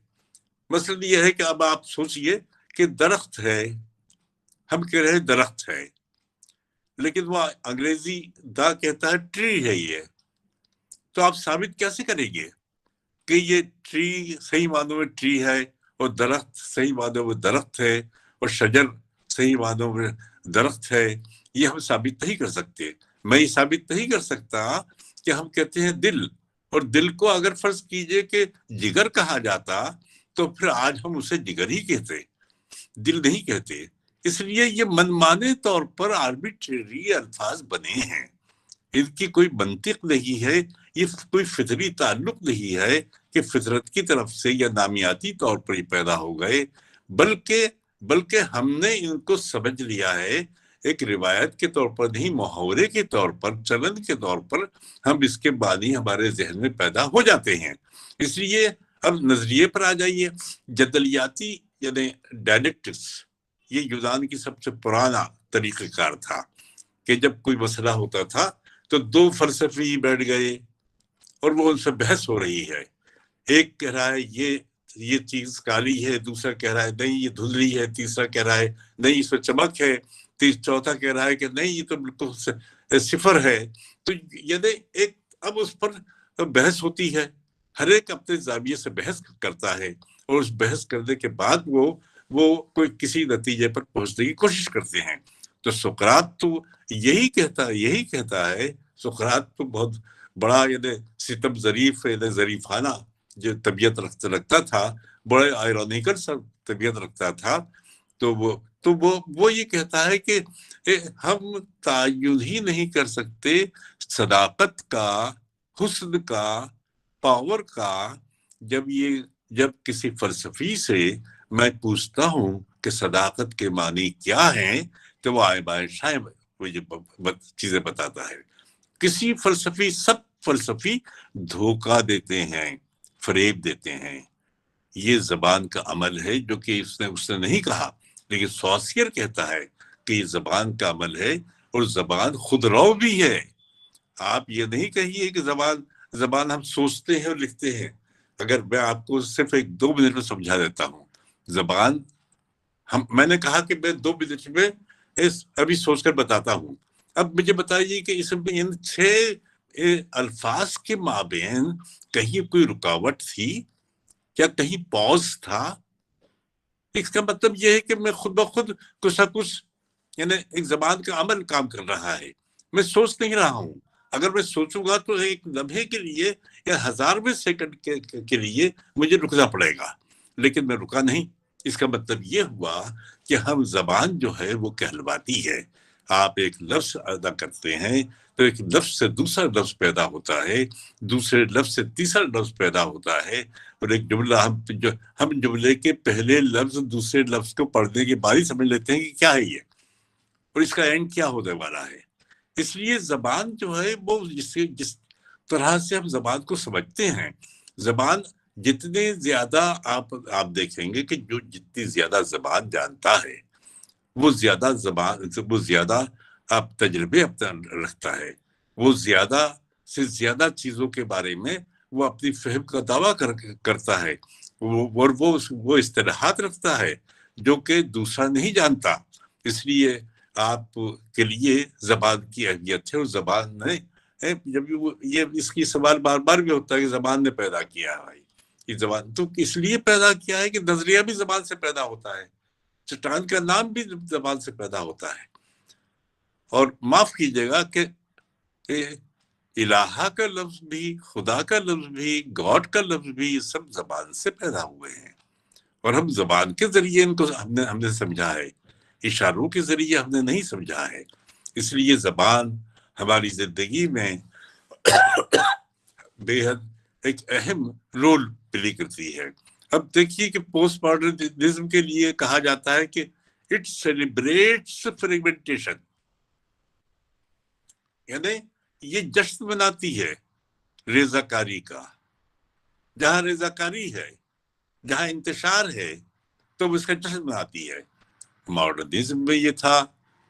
مثلا یہ ہے کہ اب آپ سوچئے کہ درخت ہے، ہم کہہ رہے ہیں درخت ہے، لیکن وہ انگریزی دا کہتا ہے ٹری ہے. یہ تو آپ ثابت کیسے کریں گے کہ یہ ٹری صحیح معنوں میں ٹری ہے اور درخت صحیح معنوں میں درخت ہے اور شجر صحیح معنوں میں درخت ہے؟ یہ ہم ثابت نہیں کر سکتے. میں یہ ثابت نہیں کر سکتا کہ ہم کہتے ہیں دل، اور دل کو اگر فرض کیجئے کہ جگر کہا جاتا تو پھر آج ہم اسے جگر ہی کہتے، دل نہیں کہتے. اس لیے یہ منمانے طور پر آربیٹری الفاظ بنے ہیں، ان کی کوئی منطق نہیں ہے. یہ کوئی فطری تعلق نہیں ہے کہ فطرت کی طرف سے یا نامیاتی طور پر یہ پیدا ہو گئے، بلکہ ہم نے ان کو سمجھ لیا ہے ایک روایت کے طور پر نہیں، محاورے کے طور پر، چلن کے طور پر ہم اس کے بانی ہمارے ذہن میں پیدا ہو جاتے ہیں۔ اس لیے اب نظریے پر آ جائیے، جدلیاتی یعنی ڈائلیکٹکس، یہ یونان کی سب سے پرانا طریقہ کار تھا کہ جب کوئی مسئلہ ہوتا تھا تو دو فلسفی بیٹھ گئے اور وہ ان سے بحث ہو رہی ہے، ایک کہہ رہا ہے یہ چیز کالی ہے، دوسرا کہہ رہا ہے نہیں یہ دھندلی ہے، تیسرا کہہ رہا ہے نہیں اس میں چمک ہے، چوتھا کہہ رہا ہے کہ نہیں یہ تو بالکل صفر ہے۔ تو یعنی ایک اب اس پر بحث ہوتی ہے، ہر ایک اپنے زاویے سے بحث کرتا ہے، اور اس بحث کرنے کے بعد وہ کوئی کسی نتیجے پر پہنچنے کی کوشش کرتے ہیں۔ تو سقراط تو یہی کہتا ہے، سقراط تو بہت بڑا یعنی ستم ظریف یعنی ظریفانہ جو طبیعت رکھتا تھا، بڑے آئرونیکل سا طبیعت رکھتا تھا، تو وہ یہ کہتا ہے کہ ہم تعین ہی نہیں کر سکتے صداقت کا، حسن کا، پاور کا، جب کسی فلسفی سے میں پوچھتا ہوں کہ صداقت کے معنی کیا ہیں، تو وہ آئے بائے شائیں مجھے چیزیں بتاتا ہے۔ سب فلسفی دھوکہ دیتے ہیں، فریب دیتے ہیں۔ یہ زبان کا عمل ہے جو کہ اس نے نہیں کہا، لیکن سوسیئر کہتا ہے کہ یہ زبان کا عمل ہے، اور زبان خود رو بھی ہے۔ آپ یہ نہیں کہیے کہ زبان ہم سوچتے ہیں اور لکھتے ہیں۔ اگر میں آپ کو صرف 2 منٹ میں سمجھا دیتا ہوں، زبان میں نے کہا کہ میں 2 منٹ میں ابھی سوچ کر بتاتا ہوں۔ اب مجھے بتائیے کہ اس میں ان 6 الفاظ کے مابین کہیں کوئی رکاوٹ تھی کیا؟ کہیں پوز تھا؟ اس کا مطلب یہ ہے کہ میں خود بخود کچھ نہ کچھ یعنی ایک زبان کا عمل کام کر رہا ہے، میں سوچ نہیں رہا ہوں۔ اگر میں سوچوں گا تو ایک لمحے کے لیے یا 1000ویں سیکنڈ کے لیے مجھے رکنا پڑے گا، لیکن میں رکا نہیں۔ اس کا مطلب یہ ہوا کہ ہم زبان جو ہے وہ کہلواتی ہے۔ آپ ایک لفظ ادا کرتے ہیں تو ایک لفظ سے دوسرا لفظ پیدا ہوتا ہے، دوسرے لفظ سے تیسرا لفظ پیدا ہوتا ہے، اور ایک جملہ ہم جملے کے پہلے لفظ دوسرے لفظ کو پڑھنے کے بعد ہی سمجھ لیتے ہیں کہ کیا ہے یہ، اور اس کا اینڈ کیا ہونے والا ہے۔ اس لیے زبان جو ہے وہ جس طرح سے ہم زبان کو سمجھتے ہیں، زبان جتنے زیادہ آپ دیکھیں گے کہ جو جتنی زیادہ زبان جانتا ہے وہ زیادہ آپ تجربے اپنا رکھتا ہے، وہ زیادہ سے زیادہ چیزوں کے بارے میں وہ اپنی فہم کا دعویٰ کرتا ہے، اور وہ اصطلاحات رکھتا ہے جو کہ دوسرا نہیں جانتا۔ اس لیے آپ کے لیے زبان کی اہمیت ہے، اور زبان نے جب یہ اس کی سوال بار بار بھی ہوتا ہے کہ زبان نے پیدا کیا ہے بھائی، یہ زبان تو اس لیے پیدا کیا ہے کہ نظریہ بھی زبان سے پیدا ہوتا ہے، چٹان کا نام بھی زبان سے پیدا ہوتا ہے۔ اور معاف کیجیے گا کہ الہ کا لفظ بھی، خدا کا لفظ بھی، گاڈ کا لفظ بھی، یہ سب زبان سے پیدا ہوئے ہیں، اور ہم زبان کے ذریعے ان کو ہم نے سمجھا ہے، اشاروں کے ذریعے ہم نے نہیں سمجھا ہے۔ اس لیے زبان ہماری زندگی میں بے حد ایک اہم رول پلے کرتی ہے۔ اب دیکھیے کہ پوسٹ ماڈرنزم کے لیے کہا جاتا ہے کہ اٹ سیلیبریٹس فریگمنٹیشن، یعنی یہ جشن مناتی ہے ریزہ کاری کا۔ جہاں ریزہ کاری ہے، جہاں انتشار ہے، تو اس کا جشن مناتی ہے۔ ماڈرنزم میں یہ تھا،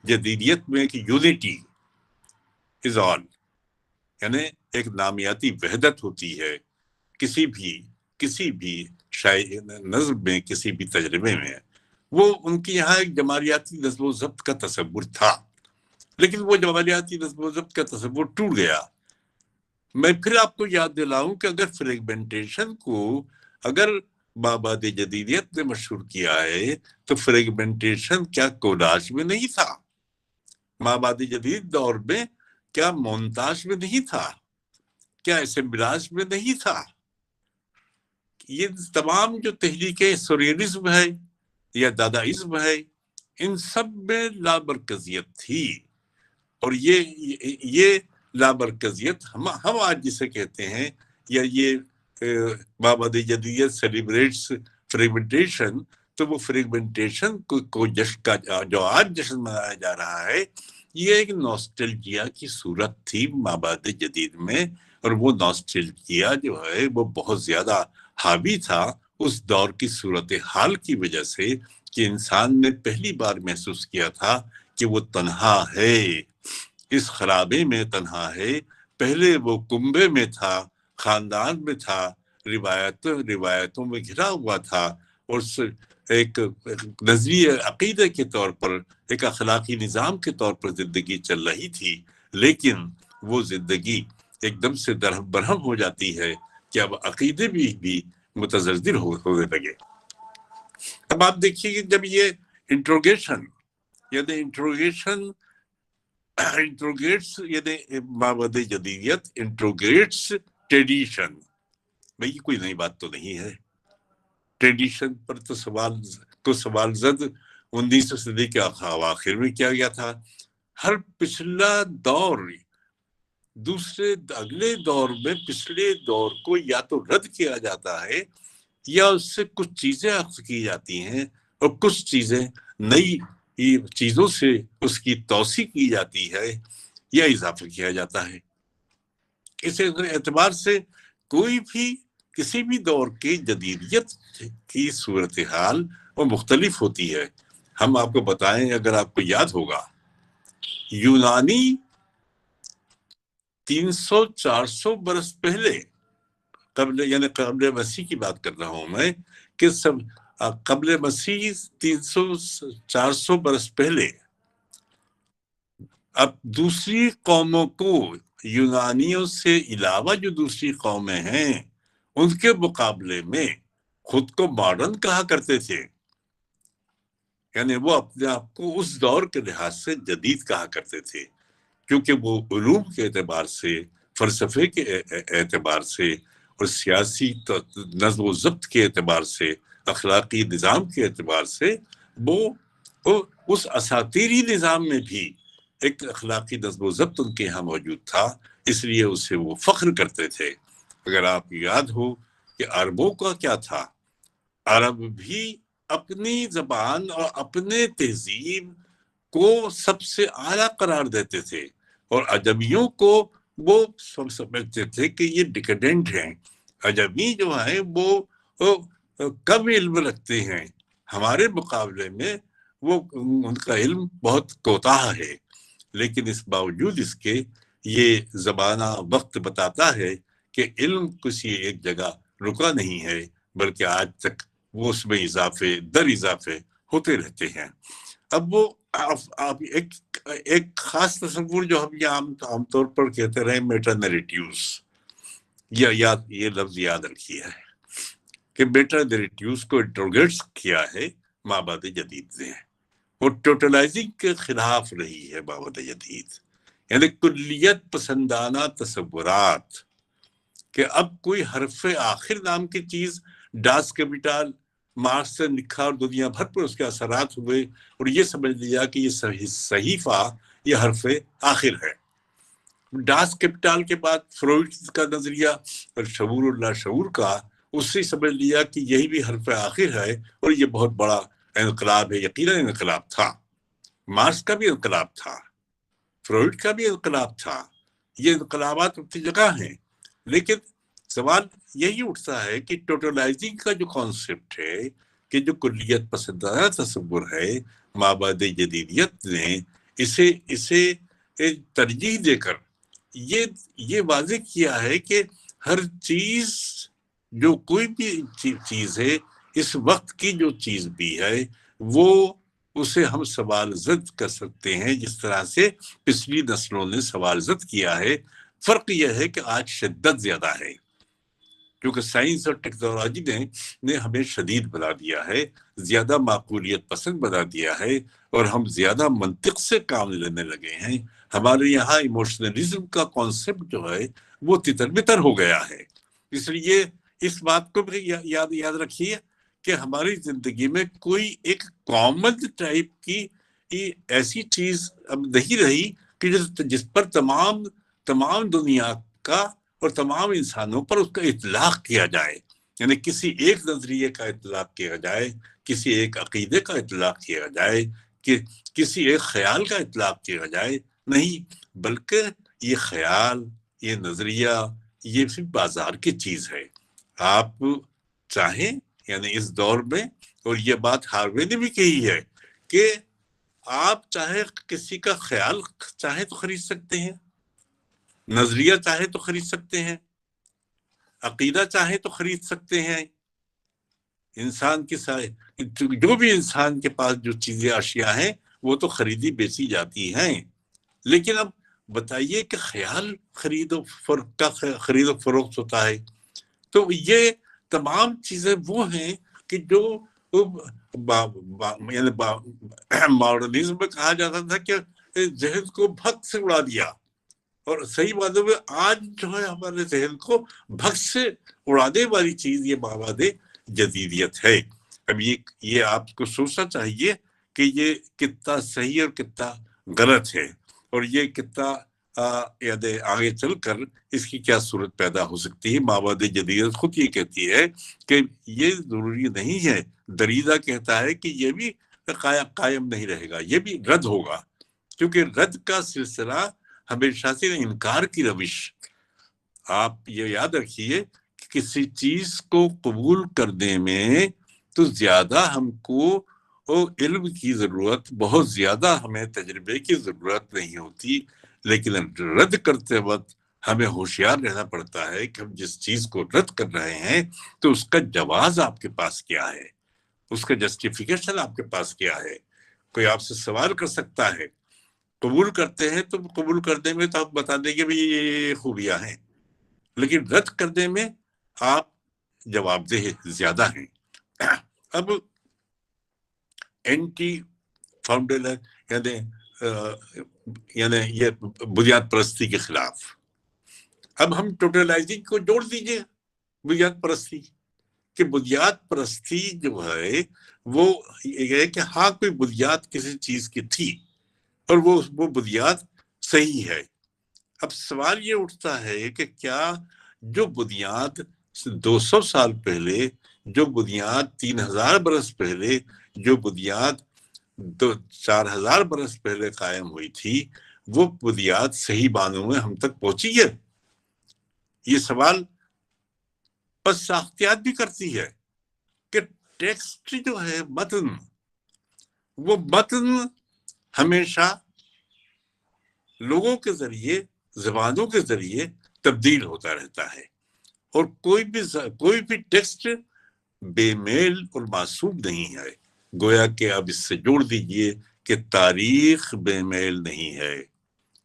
جدیدیت میں کہ یونٹی از آل، یعنی ایک نامیاتی وحدت ہوتی ہے کسی بھی نظم میں، کسی بھی تجربے میں۔ وہ ان کے یہاں ایک جمالیاتی نظم و ضبط کا تصور تھا، لیکن وہ جمالیاتی نظم و ضبط کا تصور ٹوٹ گیا۔ میں پھر آپ کو یاد دلاؤں کہ اگر فریگمنٹیشن کو اگر مابعد جدیدیت نے مشہور کیا ہے تو فریگمنٹیشن کیا کولاج میں نہیں تھا؟ مابعد جدید دور میں کیا مونتاج میں نہیں تھا؟ کیا اسمبلاج میں نہیں تھا؟ یہ تمام جو تحریکیں سوریلزم ہے یا دادائزم ہے، ان سب میں لامرکزیت تھی، اور یہ لامرکزیت ہم آج جسے کہتے ہیں، یا یہ مابعد جدیدیت سیلیبریٹس فریگمنٹیشن، تو وہ فریگمنٹیشن کو جشن کا جو آج جشن منایا جا رہا ہے، یہ ایک نوسٹلجیا کی صورت تھی مابعد جدید میں، اور وہ نوسٹلجیا جو ہے وہ بہت زیادہ حاوی تھا اس دور کی صورتحال کی وجہ سے، کہ انسان نے پہلی بار محسوس کیا تھا کہ وہ تنہا ہے، اس خرابے میں تنہا ہے۔ پہلے وہ کنبے میں تھا، خاندان میں تھا، روایتوں میں گھرا ہوا تھا، اور ایک نظریہ عقیدے کے طور پر، ایک اخلاقی نظام کے طور پر زندگی چل رہی تھی، لیکن وہ زندگی ایک دم سے درہم برہم ہو جاتی ہے کہ اب عقیدے بھی متزلزل ہونے لگے۔ اب آپ دیکھیے کہ جب یہ انٹروگیشن یعنی مابعد جدیدیت انٹروگیٹس ٹریڈیشن، بھئی کوئی نئی بات تو نہیں ہے۔ ٹریڈیشن پر تو سوال زد 19 صدی کے اواخر میں کیا گیا تھا۔ ہر پچھلا دور اگلے دور میں پچھلے دور کو یا تو رد کیا جاتا ہے، یا اس سے کچھ چیزیں اخذ کی جاتی ہیں، اور کچھ چیزیں نئی چیزوں سے اس کی توسیع کی جاتی ہے یا اضافہ کیا جاتا ہے۔ اس اعتبار سے کوئی بھی کسی بھی دور کی جدیدیت کی صورتحال وہ مختلف ہوتی ہے۔ ہم آپ کو بتائیں، اگر آپ کو یاد ہوگا، یونانی 300-400 برس پہلے قبل مسیح کی بات کر رہا ہوں میں، کہ قبل مسیح 300-400 برس پہلے اب دوسری قوموں کو، یونانیوں سے علاوہ جو دوسری قومیں ہیں، ان کے مقابلے میں خود کو ماڈرن کہا کرتے تھے، یعنی وہ اپنے آپ کو اس دور کے لحاظ سے جدید کہا کرتے تھے، کیونکہ وہ علوم کے اعتبار سے، فلسفے کے اعتبار سے، اور سیاسی نظم و ضبط کے اعتبار سے، اخلاقی نظام کے اعتبار سے، وہ اس اساطیری نظام میں بھی ایک اخلاقی نظم و ضبط ان کے یہاں موجود تھا، اس لیے اسے وہ فخر کرتے تھے۔ اگر آپ یاد ہو کہ عربوں کا کیا تھا، عرب بھی اپنی زبان اور اپنے تہذیب کو سب سے اعلیٰ قرار دیتے تھے، اور عجمیوں کو وہ سمجھتے تھے کہ یہ ڈیکیڈنٹ ہیں، عجمی جو ہیں وہ کم علم رکھتے ہیں، ہمارے مقابلے میں وہ ان کا علم بہت کوتاہ ہے۔ لیکن اس باوجود اس کے یہ زمانہ وقت بتاتا ہے کہ علم کسی ایک جگہ رکا نہیں ہے، بلکہ آج تک وہ اس میں اضافے ہوتے رہتے ہیں۔ اب وہ ایک خاص تصور جو ہم یہ عام طور پر کہتے رہے، میٹا نیریٹیوز، یہ لفظ یاد رکھیے ہے کہ میٹا نیریٹیوز کو انٹروگیٹس کیا ہے مابعد جدید نے، وہ ٹوٹلائزنگ کے خلاف رہی ہے مابعد جدید، یعنی کلیت پسندانہ تصورات کہ اب کوئی حرف آخر نام کی چیز، ڈاس کیپیٹل مارس سے نکھا اور دنیا بھر پر اس کے اثرات ہوئے، اور یہ سمجھ لیا کہ یہ صحیفہ یہ حرف آخر ہے۔ ڈاس کیپیٹل کے بعد فروئڈ کا نظریہ اور شعور اور لاشعور کا، اس سے سمجھ لیا کہ یہی بھی حرف آخر ہے، اور یہ بہت بڑا انقلاب ہے۔ یقیناً انقلاب تھا، مارس کا بھی انقلاب تھا، فروئڈ کا بھی انقلاب تھا، یہ انقلابات اپنی جگہ ہیں، لیکن سوال یہی اٹھتا ہے کہ ٹوٹلائزنگ کا جو کانسیپٹ ہے، کہ جو کلیت پسندانہ تصور ہے، مابعد جدیدیت نے اسے ترجیح دے کر یہ واضح کیا ہے کہ ہر چیز، جو کوئی بھی چیز ہے، اس وقت کی جو چیز بھی ہے، وہ اسے ہم سوال زد کر سکتے ہیں، جس طرح سے پچھلی نسلوں نے سوال زد کیا ہے۔ فرق یہ ہے کہ آج شدت زیادہ ہے، کیونکہ سائنس اور ٹیکنالوجی نے ہمیں شدید بنا دیا ہے، زیادہ معقولیت پسند بنا دیا ہے، اور ہم زیادہ منطق سے کام لینے لگے ہیں۔ ہمارے یہاں ایموشنلزم کا کانسیپٹ جو ہے وہ تتر بتر ہو گیا ہے۔ اس لیے اس بات کو بھی یاد رکھیے کہ ہماری زندگی میں کوئی ایک کامن ٹائپ کی ایسی چیز اب نہیں رہی کہ جس پر تمام دنیا کا اور تمام انسانوں پر اس کا اطلاق کیا جائے، یعنی کسی ایک نظریے کا اطلاق کیا جائے، کسی ایک عقیدے کا اطلاق کیا جائے، کہ کسی ایک خیال کا اطلاق کیا جائے، نہیں، بلکہ یہ خیال، یہ نظریہ، یہ صرف بازار کی چیز ہے۔ آپ چاہیں، یعنی اس دور میں، اور یہ بات ہاروے نے بھی کہی ہے کہ آپ چاہے کسی کا خیال چاہے تو خرید سکتے ہیں، نظریہ چاہے تو خرید سکتے ہیں، عقیدہ چاہے تو خرید سکتے ہیں، انسان کی جو بھی انسان کے پاس جو چیزیں اشیاء ہیں وہ تو خریدی بیچی جاتی ہیں۔ لیکن اب بتائیے کہ خیال خرید و فروخت ہوتا ہے، تو یہ تمام چیزیں وہ ہیں کہ جو یعنی ماڈرنزم میں کہا جاتا تھا کہ ذہن کو بھگ سے اڑا دیا، اور صحیح معنوں میں آج جو ہے ہمارے ذہن کو بھگ سے اڑانے والی چیز یہ مواد جدیدیت ہے۔ اب یہ آپ کو سوچنا چاہیے کہ یہ کتنا صحیح اور کتنا غلط ہے، اور یہ کتنا یعنی آگے چل کر اس کی کیا صورت پیدا ہو سکتی ہے۔ مواد جدیدیت خود یہ کہتی ہے کہ یہ ضروری نہیں ہے، دریدہ کہتا ہے کہ یہ بھی قائم نہیں رہے گا، یہ بھی رد ہوگا، کیونکہ رد کا سلسلہ ہمیشہ سے انکار کی روش۔ آپ یہ یاد رکھیے کہ کسی چیز کو قبول کرنے میں تو زیادہ ہم کو علم کی ضرورت، بہت زیادہ ہمیں تجربے کی ضرورت نہیں ہوتی، لیکن رد کرتے وقت ہمیں ہوشیار رہنا پڑتا ہے کہ ہم جس چیز کو رد کر رہے ہیں تو اس کا جواز آپ کے پاس کیا ہے، اس کا جسٹیفیکیشن آپ کے پاس کیا ہے۔ کوئی آپ سے سوال کر سکتا ہے، قبول کرتے ہیں تو قبول کرنے میں تو آپ بتا دیں گے بھی یہ خوبیاں ہیں، لیکن رد کرنے میں آپ جواب دہ زیادہ ہیں۔ اب اینٹی فاؤنڈل یعنی یہ بنیاد پرستی کے خلاف، اب ہم ٹوٹلائزنگ کو جوڑ دیجئے بنیاد پرستی، کہ بنیاد پرستی جو ہے وہ یہ ہے کہ ہاں کوئی بنیاد کسی چیز کی تھی اور وہ بنیاد صحیح ہے۔ اب سوال یہ اٹھتا ہے کہ کیا جو بنیاد 200 سال پہلے، جو بنیاد 3000 برس پہلے، جو بنیاد 4000 برس پہلے قائم ہوئی تھی، وہ بنیاد صحیح معنوں میں ہم تک پہنچی ہے؟ یہ سوال بس ساختیات بھی کرتی ہے کہ ٹیکسٹ جو ہے، متن، وہ متن ہمیشہ لوگوں کے ذریعے، زبانوں کے ذریعے تبدیل ہوتا رہتا ہے، اور کوئی بھی ٹیکسٹ بے میل اور معصوم نہیں ہے۔ گویا کہ اب اس سے جوڑ دیجئے کہ تاریخ بے میل نہیں ہے۔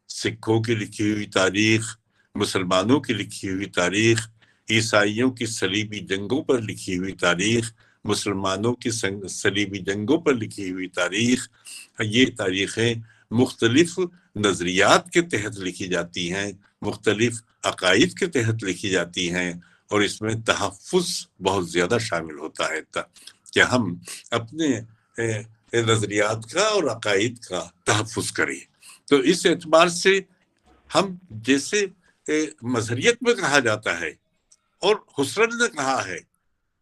سکھوں کی لکھی ہوئی تاریخ، مسلمانوں کی لکھی ہوئی تاریخ، عیسائیوں کی صلیبی جنگوں پر لکھی ہوئی تاریخ، مسلمانوں کی صلیبی جنگوں پر لکھی ہوئی تاریخ، یہ تاریخیں مختلف نظریات کے تحت لکھی جاتی ہیں، مختلف عقائد کے تحت لکھی جاتی ہیں، اور اس میں تحفظ بہت زیادہ شامل ہوتا ہے کہ ہم اپنے نظریات کا اور عقائد کا تحفظ کریں۔ تو اس اعتبار سے ہم جیسے مظہریت میں کہا جاتا ہے، اور حسرت نے کہا ہے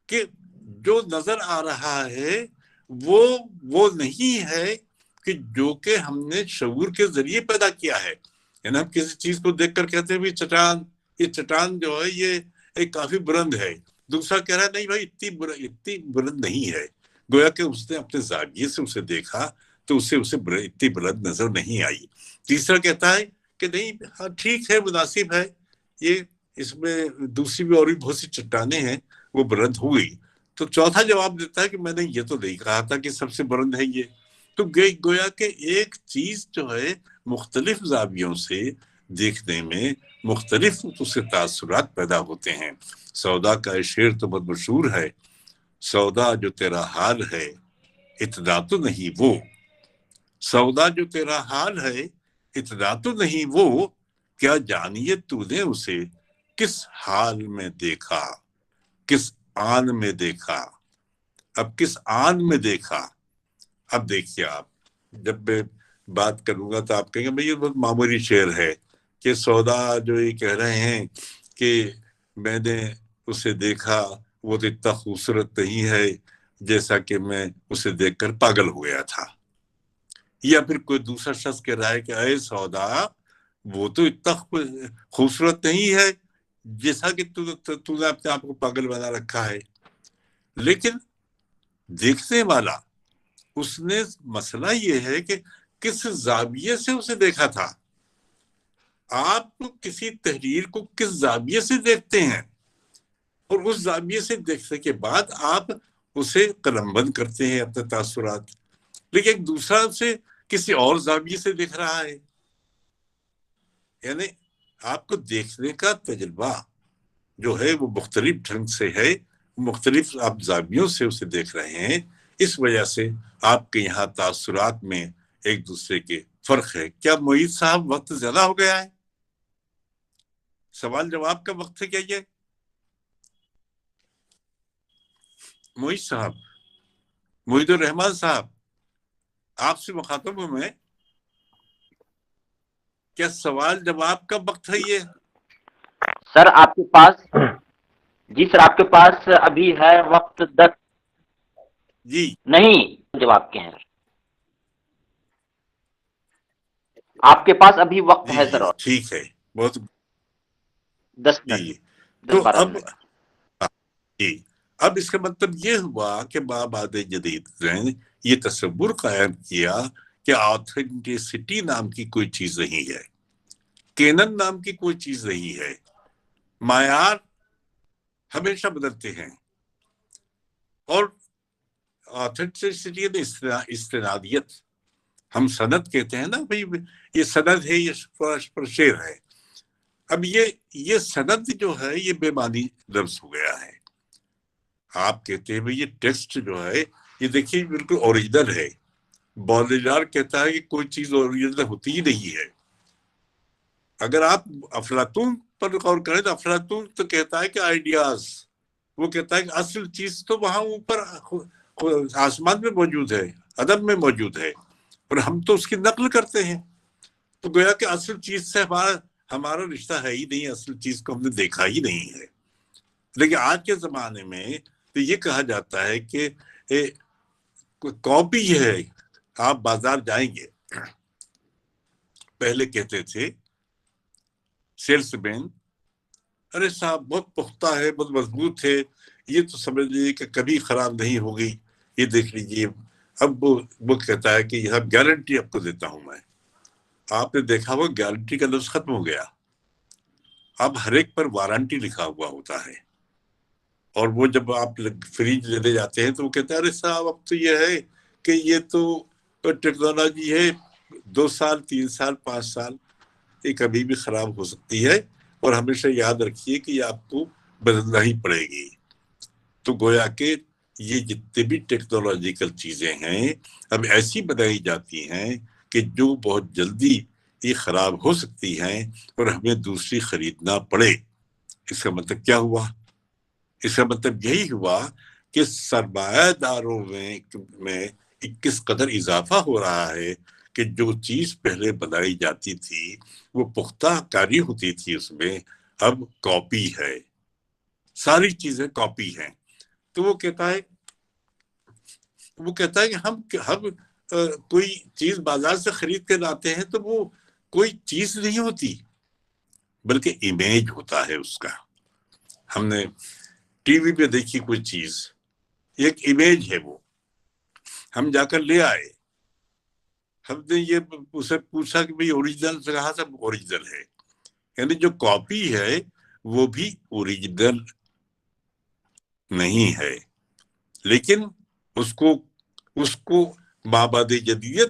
کہ جو نظر آ رہا ہے وہ نہیں ہے کہ جو کہ ہم نے شعور کے ذریعے پیدا کیا ہے۔ یعنی ہم کسی چیز کو دیکھ کر کہتے ہیں چٹان، یہ چٹان جو ہے یہ کافی بلند ہے، دوسرا کہہ رہا ہے نہیں بھائی اتنی بلند نہیں ہے، گویا کہ اس نے اپنے زاویے سے اسے دیکھا تو اسے اتنی بلند نظر نہیں آئی۔ تیسرا کہتا ہے کہ نہیں ہاں ٹھیک ہے، مناسب ہے، یہ اس میں دوسری بھی اور بھی بہت سی چٹانیں ہیں، وہ بلند ہو گئی۔ تو چوتھا جواب دیتا ہے کہ میں نے یہ تو نہیں کہا تھا کہ سب سے بلند ہے یہ۔ تو گویا کہ ایک چیز جو ہے مختلف زاویوں سے دیکھنے میں مختلف اس سے تاثرات پیدا ہوتے ہیں۔ سودا کا شعر تو بہت مشہور ہے، سودا جو تیرا حال ہے اتنا تو نہیں وہ، سودا جو تیرا حال ہے اتنا تو نہیں وہ، کیا جانیے تو نے اسے کس حال میں دیکھا، کس آن میں دیکھا۔ اب کس آن میں دیکھا، اب دیکھیے آپ جب میں بات کروں گا تو آپ کہیں گے بھئی یہ بہت معمولی شعر ہے، کہ سودا جو یہ کہہ رہے ہیں کہ میں نے اسے دیکھا وہ تو اتنا خوبصورت نہیں ہے جیسا کہ میں اسے دیکھ کر پاگل ہو گیا تھا، یا پھر کوئی دوسرا شخص کہہ رہا ہے کہ اے سودا وہ تو اتنا خوبصورت نہیں ہے جیسا کہ تو نے اپنے آپ کو پاگل بنا رکھا ہے. لیکن دیکھنے والا اس نے مسئلہ یہ ہے کہ کس زاویے سے اسے دیکھا تھا. آپ کسی تحریر کو کس زاویے سے دیکھتے ہیں اور اس زاویے سے دیکھنے کے بعد آپ اسے قلم بند کرتے ہیں اپنے تاثرات. لیکن ایک دوسرا اسے کسی اور زاویے سے دیکھ رہا ہے. یعنی آپ کو دیکھنے کا تجربہ جو ہے وہ مختلف ڈھنگ سے ہے، مختلف آپ زاویوں سے اسے دیکھ رہے ہیں. اس وجہ سے آپ کے یہاں تاثرات میں ایک دوسرے کے فرق ہے. کیا معید صاحب وقت زیادہ ہو گیا ہے؟ سوال جواب کا وقت ہے کیا یہ؟ معید صاحب، معید الرحمان صاحب، آپ سے مخاطب ہوں میں. کیا سوال جواب کا وقت ہے یہ؟ سر آپ کے پاس، جی سر آپ کے پاس ابھی ہے وقت 10 جی نہیں جواب کے ہیں آپ کے پاس ابھی وقت جی ہے جی سر، اور ٹھیک ہے، بہت 10 جی منٹ جی. 10-12 اب منٹ جی اب اس کا مطلب یہ ہوا کہ مابعد جدید نے یہ تصور قائم کیا کہ آتھینٹسٹی نام کی کوئی چیز نہیں ہے، کینن نام کی کوئی چیز نہیں ہے. معیار ہمیشہ بدلتے ہیں، اور آتھینٹسٹی استنادیت، ہم سند کہتے ہیں نا بھائی یہ سند ہے، یہ پر شعر ہے. اب یہ سند جو ہے یہ بے معنی لفظ ہو گیا ہے. آپ کہتے ہیں بھائی یہ ٹیکسٹ جو ہے یہ دیکھیے بالکل اوریجنل ہے. بودیجار کہتا ہے کہ کوئی چیز اوریجنل ہوتی ہی نہیں ہے. اگر آپ افلاطون پر غور کریں تو افلاطون تو کہتا ہے کہ آئیڈیاز، وہ کہتا ہے کہ اصل چیز تو وہاں اوپر آسمان میں موجود ہے، عدم میں موجود ہے، اور ہم تو اس کی نقل کرتے ہیں. تو گویا کہ اصل چیز سے ہمارا رشتہ ہے ہی نہیں، اصل چیز کو ہم نے دیکھا ہی نہیں ہے. لیکن آج کے زمانے میں تو یہ کہا جاتا ہے کہ کاپی ہے. آپ بازار جائیں گے، پہلے کہتے تھے سیلس مین ارے صاحب بہت پختہ ہے، بہت مضبوط ہے، یہ تو سمجھ لیجیے کہ کبھی خراب نہیں ہوگی، یہ دیکھ لیجیے. اب وہ کہتا ہے کہ یہ گارنٹی آپ کو دیتا ہوں میں. آپ نے دیکھا وہ گارنٹی کا لفظ ختم ہو گیا. اب ہر ایک پر وارنٹی لکھا ہوا ہوتا ہے. اور وہ جب آپ فریج لینے جاتے ہیں تو وہ کہتے ہیں ارے صاحب اب تو یہ ہے کہ یہ تو ٹیکنالوجی ہے، 2 سال 3 سال 5 سال یہ کبھی بھی خراب ہو سکتی ہے، اور ہمیشہ یاد رکھیے کہ یہ آپ کو بدلنا ہی پڑے گی. تو گویا کہ یہ جتنے بھی ٹیکنالوجیکل چیزیں ہیں اب ایسی بنائی جاتی ہیں کہ جو بہت جلدی یہ خراب ہو سکتی ہیں اور ہمیں دوسری خریدنا پڑے. اس کا مطلب کیا ہوا؟ اس کا مطلب یہی ہوا کہ سرمایہ داروں میں کس قدر اضافہ ہو رہا ہے کہ جو چیز پہلے بنائی جاتی تھی وہ پختہ کاری ہوتی تھی، اس میں اب کاپی ہے، ساری چیزیں کاپی ہیں. تو وہ کہتا ہے کہ ہم کوئی چیز بازار سے خرید کے لاتے ہیں تو وہ کوئی چیز نہیں ہوتی بلکہ امیج ہوتا ہے اس کا. ہم نے ٹی وی پہ دیکھی کوئی چیز، ایک امیج ہے، وہ ہم جا کر لے آئے، ہم نے یہ اسے پوچھا کہ بھئی اوریجنل سے کہا سب اوریجنل ہے. یعنی جو کاپی ہے وہ بھی اوریجنل نہیں ہے، لیکن اس کو مابعد جدیدیت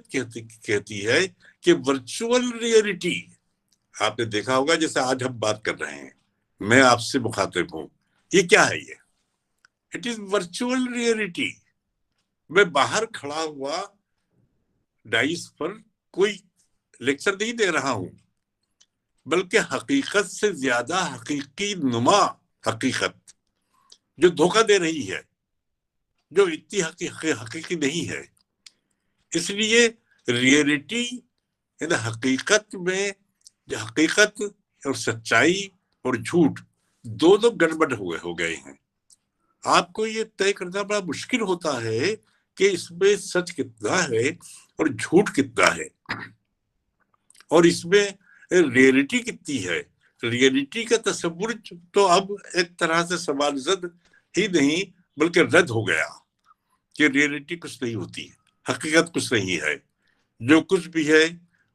کہتی ہے کہ ورچوئل ریئلٹی. آپ نے دیکھا ہوگا جیسے آج ہم بات کر رہے ہیں، میں آپ سے مخاطب ہوں، یہ کیا ہے؟ یہ اٹ از ورچوئل ریئلٹی. میں باہر کھڑا ہوا ڈائس پر کوئی لیکچر نہیں دے رہا ہوں، بلکہ حقیقت سے زیادہ حقیقی نما حقیقت جو دھوکہ دے رہی ہے، جو اتنی حقیقی نہیں ہے. اس لیے ریئلٹی یعنی حقیقت میں حقیقت اور سچائی اور جھوٹ دونوں گڑبڑ ہو گئے ہیں. آپ کو یہ طے کرنا بڑا مشکل ہوتا ہے کہ اس میں سچ کتنا ہے اور جھوٹ کتنا ہے، اور اس میں ریئلٹی کتنی ہے. ریئلٹی کا تصور تو اب ایک طرح سے سوال زد ہی نہیں بلکہ رد ہو گیا کہ ریئلٹی کچھ نہیں ہوتی، حقیقت کچھ نہیں ہے. جو کچھ بھی ہے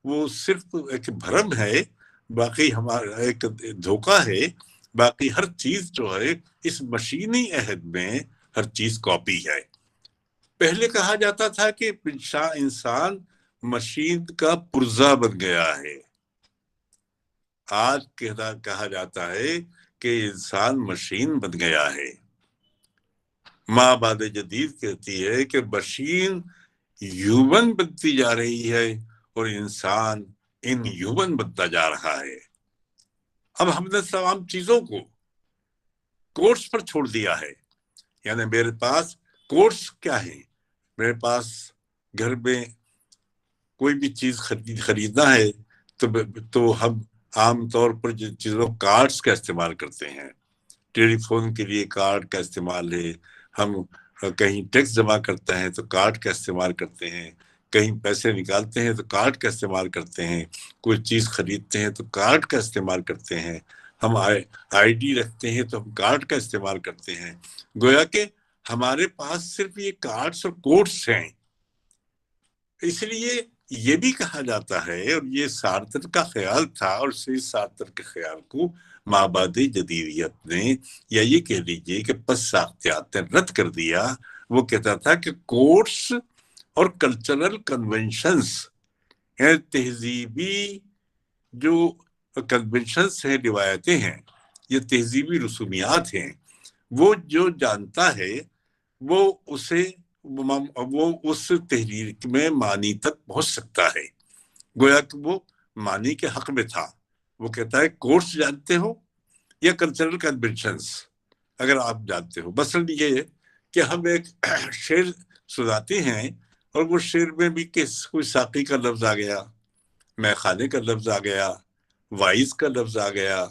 وہ صرف ایک بھرم ہے، باقی ہمارا ایک دھوکہ ہے. باقی ہر چیز جو ہے اس مشینی عہد میں ہر چیز کاپی ہے. پہلے کہا جاتا تھا کہ انسان مشین کا پرزہ بن گیا ہے. آج کہا جاتا ہے کہ انسان مشین بن گیا ہے. ماں بعد جدید کہتی ہے کہ مشین ہیومن بنتی جا رہی ہے اور انسان ان ہیومن بنتا جا رہا ہے. اب ہم نے تمام چیزوں کو کورس پر چھوڑ دیا ہے. یعنی میرے پاس کورس کیا ہے؟ میرے پاس گھر میں کوئی بھی چیز خریدنا ہے تو ہم عام طور پر جن چیزوں کارڈز کا استعمال کرتے ہیں. ٹیلی فون کے لیے کارڈ کا استعمال ہے. ہم کہیں ٹیکس جمع کرتے ہیں تو کارڈ کا استعمال کرتے ہیں. کہیں پیسے نکالتے ہیں تو کارڈ کا استعمال کرتے ہیں. کوئی چیز خریدتے ہیں تو کارڈ کا استعمال کرتے ہیں. ہم آئی ڈی رکھتے ہیں تو ہم کارڈ کا استعمال کرتے ہیں. گویا کہ ہمارے پاس صرف یہ کارڈز اور کوڈز ہیں. اس لیے یہ بھی کہا جاتا ہے، اور یہ سارتر کا خیال تھا، اور اسی سارتر کے خیال کو مابعد جدیدیت نے، یا یہ کہہ لیجیے کہ پس ساختیات نے رد کر دیا. وہ کہتا تھا کہ کوڈز اور کلچرل کنونشنز، یعنی تہذیبی جو کنونشنز ہیں، روایتیں ہیں، یہ تہذیبی رسومیات ہیں، وہ جو جانتا ہے وہ اس تحریر میں معنی تک پہنچ سکتا ہے. گویا کہ وہ معنی کے حق میں تھا. وہ کہتا ہے کورس جانتے ہو یا کلچرل کنونشنز، اگر آپ جانتے ہو. مثلاً یہ ہے کہ ہم ایک شعر سناتے ہیں اور وہ شعر میں بھی کوئی ساقی کا لفظ آ گیا، مے خانے کا لفظ آ گیا، وائز کا لفظ آ گیا،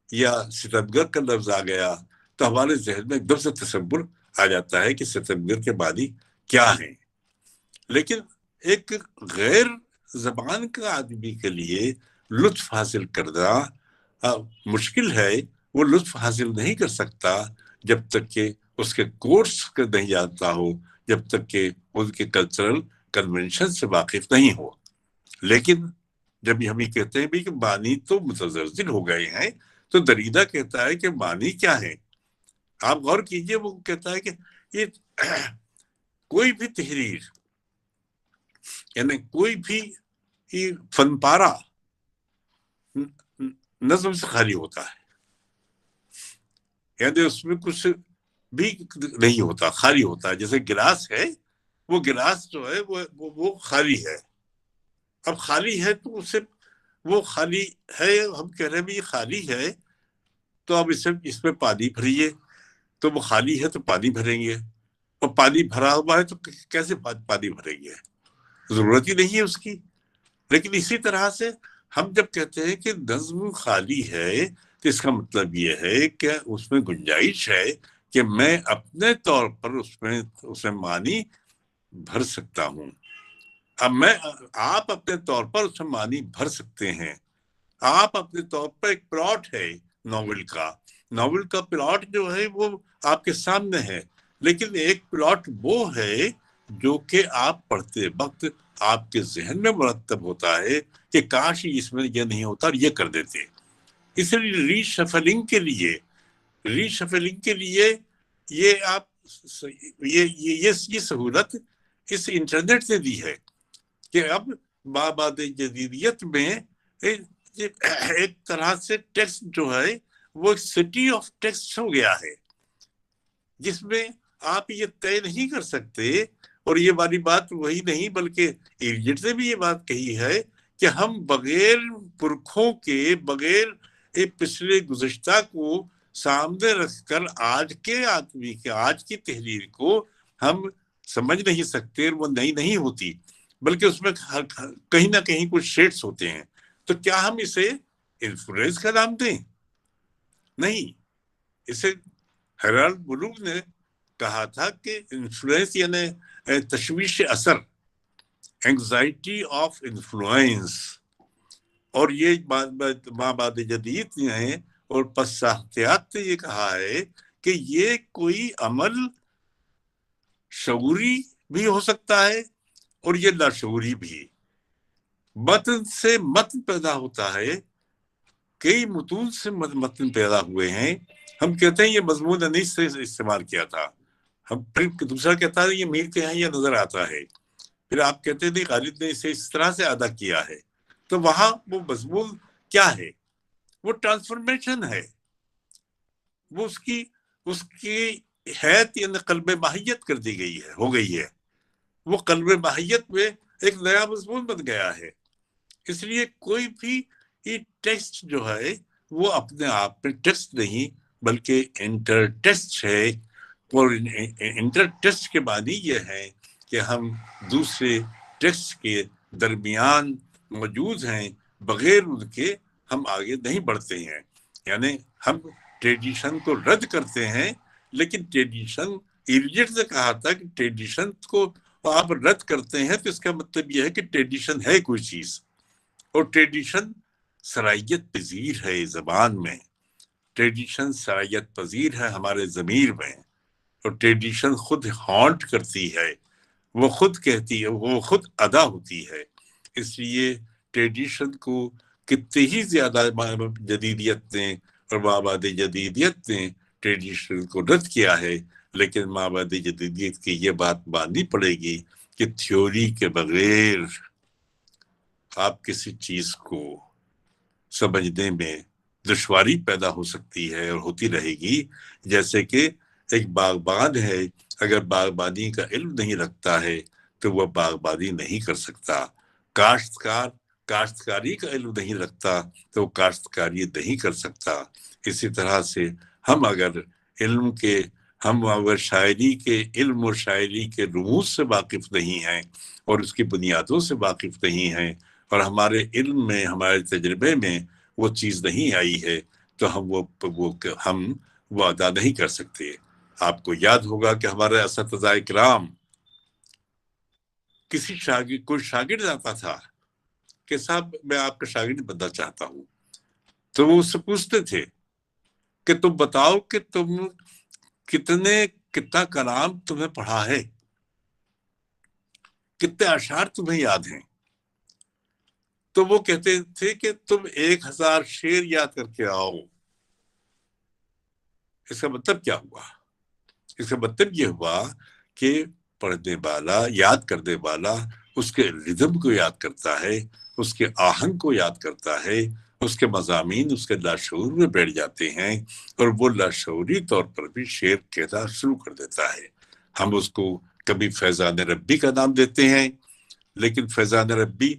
یا ستمگر کا لفظ آ گیا، تو ہمارے ذہن میں ایک دم سے تصور آ جاتا ہے کہ ستمگر کے معنی کیا ہیں. لیکن ایک غیر زبان کا آدمی کے لیے لطف حاصل کرنا مشکل ہے. وہ لطف حاصل نہیں کر سکتا جب تک کہ اس کے کورس نہیں جانتا ہو، جب تک کہ ان کے کلچرل کنونشن سے واقف نہیں ہو. لیکن جب ہم یہ کہتے ہیں بھی کہ معنی تو متزلزل ہو گئے ہیں، تو دریدہ کہتا ہے کہ معنی کیا ہے. آپ غور کیجئے، وہ کہتا ہے کہ یہ کوئی بھی تحریر، یعنی کوئی بھی فن پارہ نظم سے خالی ہوتا ہے. یعنی اس میں کچھ بھی نہیں ہوتا، خالی ہوتا ہے. جیسے گلاس ہے، وہ گلاس جو ہے وہ خالی ہے. اب خالی ہے تو اسے وہ خالی ہے، ہم کہہ رہے ہیں بھی یہ خالی ہے، تو اب اس میں پانی بھریے، تو وہ خالی ہے تو پانی بھریں گے. اور پانی بھرا ہوا ہے تو کیسے پانی بھریں گے؟ ضرورت ہی نہیں ہے اس کی. لیکن اسی طرح سے ہم جب کہتے ہیں کہ نظم خالی ہے تو اس کا مطلب یہ ہے کہ اس میں گنجائش ہے کہ میں اپنے طور پر اس میں معنی بھر سکتا ہوں. اب آپ اپنے طور پر اس میں معنی بھر سکتے ہیں. آپ اپنے طور پر ایک پلاٹ ہے ناول کا پلاٹ جو ہے وہ آپ کے سامنے ہے، لیکن ایک پلاٹ وہ ہے جو کہ آپ پڑھتے وقت آپ کے ذہن میں مرتب ہوتا ہے کہ کاش اس میں یہ نہیں ہوتا اور یہ کر دیتے. اس لیے ری شفلنگ کے لیے یہ آپ یہ سہولت اس انٹرنیٹ نے دی ہے کہ اب مابعد جدیدیت میں ایک طرح سے ٹیکسٹ جو ہے وہ سٹی آف ٹیکسٹ ہو گیا ہے، جس میں آپ یہ طے نہیں کر سکتے. اور یہ والی بات وہی نہیں بلکہ ایلیٹ نے بھی یہ بات کہی ہے کہ ہم بغیر پرکھوں کے، بغیر پچھلے گزشتہ کو سامنے رکھ کر آج کے آدمی کے، آج کی تحریر کو ہم سمجھ نہیں سکتے. وہ نئی نہیں ہوتی، بلکہ اس میں کہیں نہ کہیں کچھ شیڈز ہوتے ہیں. تو کیا ہم اسے انفلوئنس کا نام دیں؟ نہیں، اسے ہیرالڈ بلوم نے کہا تھا کہ انفلوئنس یعنی تشویش اثر، اینگزائٹی آف انفلوئنس. اور یہ مابعد جدید نے اور پساحتیات نے یہ کہا ہے کہ یہ کوئی عمل شعوری بھی ہو سکتا ہے اور یہ لاشعوری بھی. متن سے متن پیدا ہوتا ہے، کئی متون سے متن پیدا ہوئے ہیں. ہم کہتے ہیں یہ مضمون انیس سے استعمال کیا تھا، ہم پھر دوسرا کہتا ہے یہ میر کے یہاں یہ نظر آتا ہے، پھر آپ کہتے ہیں خالد نے اسے اس طرح سے ادا کیا ہے. تو وہاں وہ مضمون کیا ہے؟ وہ ٹرانسفارمیشن ہے، وہ اس کی حیت یعنی قلب ماہیت کر دی گئی ہے، ہو گئی ہے. وہ قلب ماہیت میں ایک نیا مضمون بن گیا ہے. اس لیے کوئی بھی یہ ٹیکسٹ جو ہے وہ اپنے آپ میں ٹیکسٹ نہیں بلکہ انٹر ٹیکسٹ ہے. اور انٹر ٹیکسٹ کے معنی یہ ہے کہ ہم دوسرے ٹیکسٹ کے درمیان موجود ہیں، بغیر ان کے ہم آگے نہیں بڑھتے ہیں. یعنی ہم ٹریڈیشن کو رد کرتے ہیں، لیکن ٹریڈیشن، ایلیٹ نے کہا تھا کہ ٹریڈیشن کو آپ رد کرتے ہیں تو اس کا مطلب یہ ہے کہ ٹریڈیشن ہے کوئی چیز، اور ٹریڈیشن صلاحیت پذیر ہے. زبان میں ٹریڈیشن صلاحیت پذیر ہے ہمارے ضمیر میں، اور ٹریڈیشن خود ہانٹ کرتی ہے، وہ خود کہتی ہے، وہ خود ادا ہوتی ہے. اس لیے ٹریڈیشن کو کتنی ہی زیادہ جدیدیت نے اور مابعد جدیدیت نے ٹریڈیشن کو رد کیا ہے، لیکن مابعد جدیدیت کی یہ بات ماننی پڑے گی کہ تھیوری کے بغیر آپ کسی چیز کو سمجھنے میں دشواری پیدا ہو سکتی ہے اور ہوتی رہے گی. جیسے کہ ایک باغبان ہے، اگر باغبانی کا علم نہیں رکھتا ہے تو وہ باغبانی نہیں کر سکتا. کاشتکار کاشتکاری کا علم نہیں رکھتا تو وہ کاشتکاری نہیں کر سکتا. اسی طرح سے ہم اگر شاعری کے علم اور شاعری کے رموز سے واقف نہیں ہیں اور اس کی بنیادوں سے واقف نہیں ہیں، اور ہمارے علم میں، ہمارے تجربے میں وہ چیز نہیں آئی ہے، تو ہم وہ ادا نہیں کر سکتے. آپ کو یاد ہوگا کہ ہمارے اساتذہ کرام کوئی شاگرد آتا تھا کہ صاحب میں آپ کا شاگرد بننا چاہتا ہوں، تو وہ اس سے پوچھتے تھے کہ تم بتاؤ کہ تم کتنا کلام تمہیں پڑھا ہے، کتنے اشعار تمہیں یاد ہیں. تو وہ کہتے تھے کہ تم 1000 شعر یاد کر کے آؤ. اس کا مطلب کیا ہوا؟ اس کا مطلب یہ ہوا کہ پڑھنے والا، یاد کرنے والا اس کے ردم کو یاد کرتا ہے، اس کے آہنگ کو یاد کرتا ہے، اس کے مضامین اس کے لاشعور میں بیٹھ جاتے ہیں، اور وہ لاشعوری طور پر بھی شعر کہنا شروع کر دیتا ہے. ہم اس کو کبھی فیضان ربی کا نام دیتے ہیں، لیکن فیضان ربی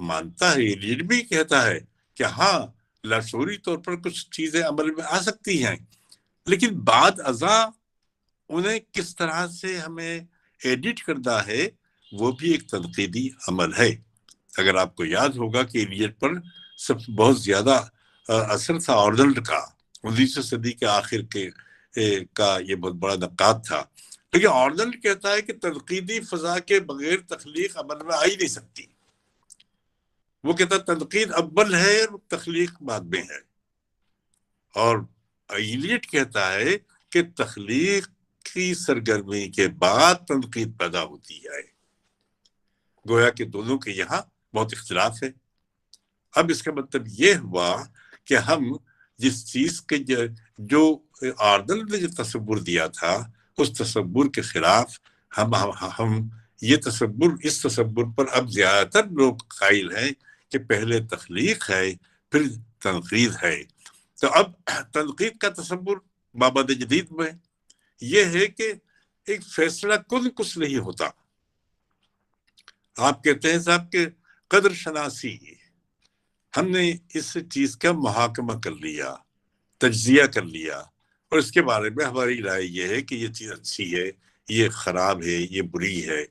مانتا ہے، یہ بھی کہتا ہے کہ ہاں لاشعوری طور پر کچھ چیزیں عمل میں آ سکتی ہیں، لیکن بعد ازاں انہیں کس طرح سے ہمیں ایڈٹ کرنا ہے وہ بھی ایک تنقیدی عمل ہے. اگر آپ کو یاد ہوگا کہ ایلیٹ پر بہت زیادہ اثر تھا آرنلڈ کا، 19ویں صدی کے آخر کا یہ بہت بڑا نقاد تھا. لیکن آرنلڈ کہتا ہے کہ تنقیدی فضا کے بغیر تخلیق عمل میں آ ہی نہیں سکتی. وہ کہتا ہے تنقید اول ہے اور تخلیق بعد میں ہے. اور ایلیٹ کہتا ہے کہ تخلیق کی سرگرمی کے بعد تنقید پیدا ہوتی ہے. گویا کہ دونوں کے یہاں بہت اختلاف ہے. اب اس کا مطلب یہ ہوا کہ ہم جس چیز کے جو آرنلڈ نے جو تصور دیا تھا اس تصور کے خلاف ہم اس تصور پر اب زیادہ تر لوگ قائل ہیں کہ پہلے تخلیق ہے پھر تنقید ہے. تو اب تنقید کا تصور مابعد جدید میں یہ ہے کہ ایک فیصلہ کن کچھ نہیں ہوتا. آپ کہتے ہیں صاحب کہ قدر شناسی، ہم نے اس چیز کا محاکمہ کر لیا، تجزیہ کر لیا، اور اس کے بارے میں ہماری رائے یہ ہے کہ یہ چیز اچھی ہے، یہ خراب ہے، یہ بری ہے.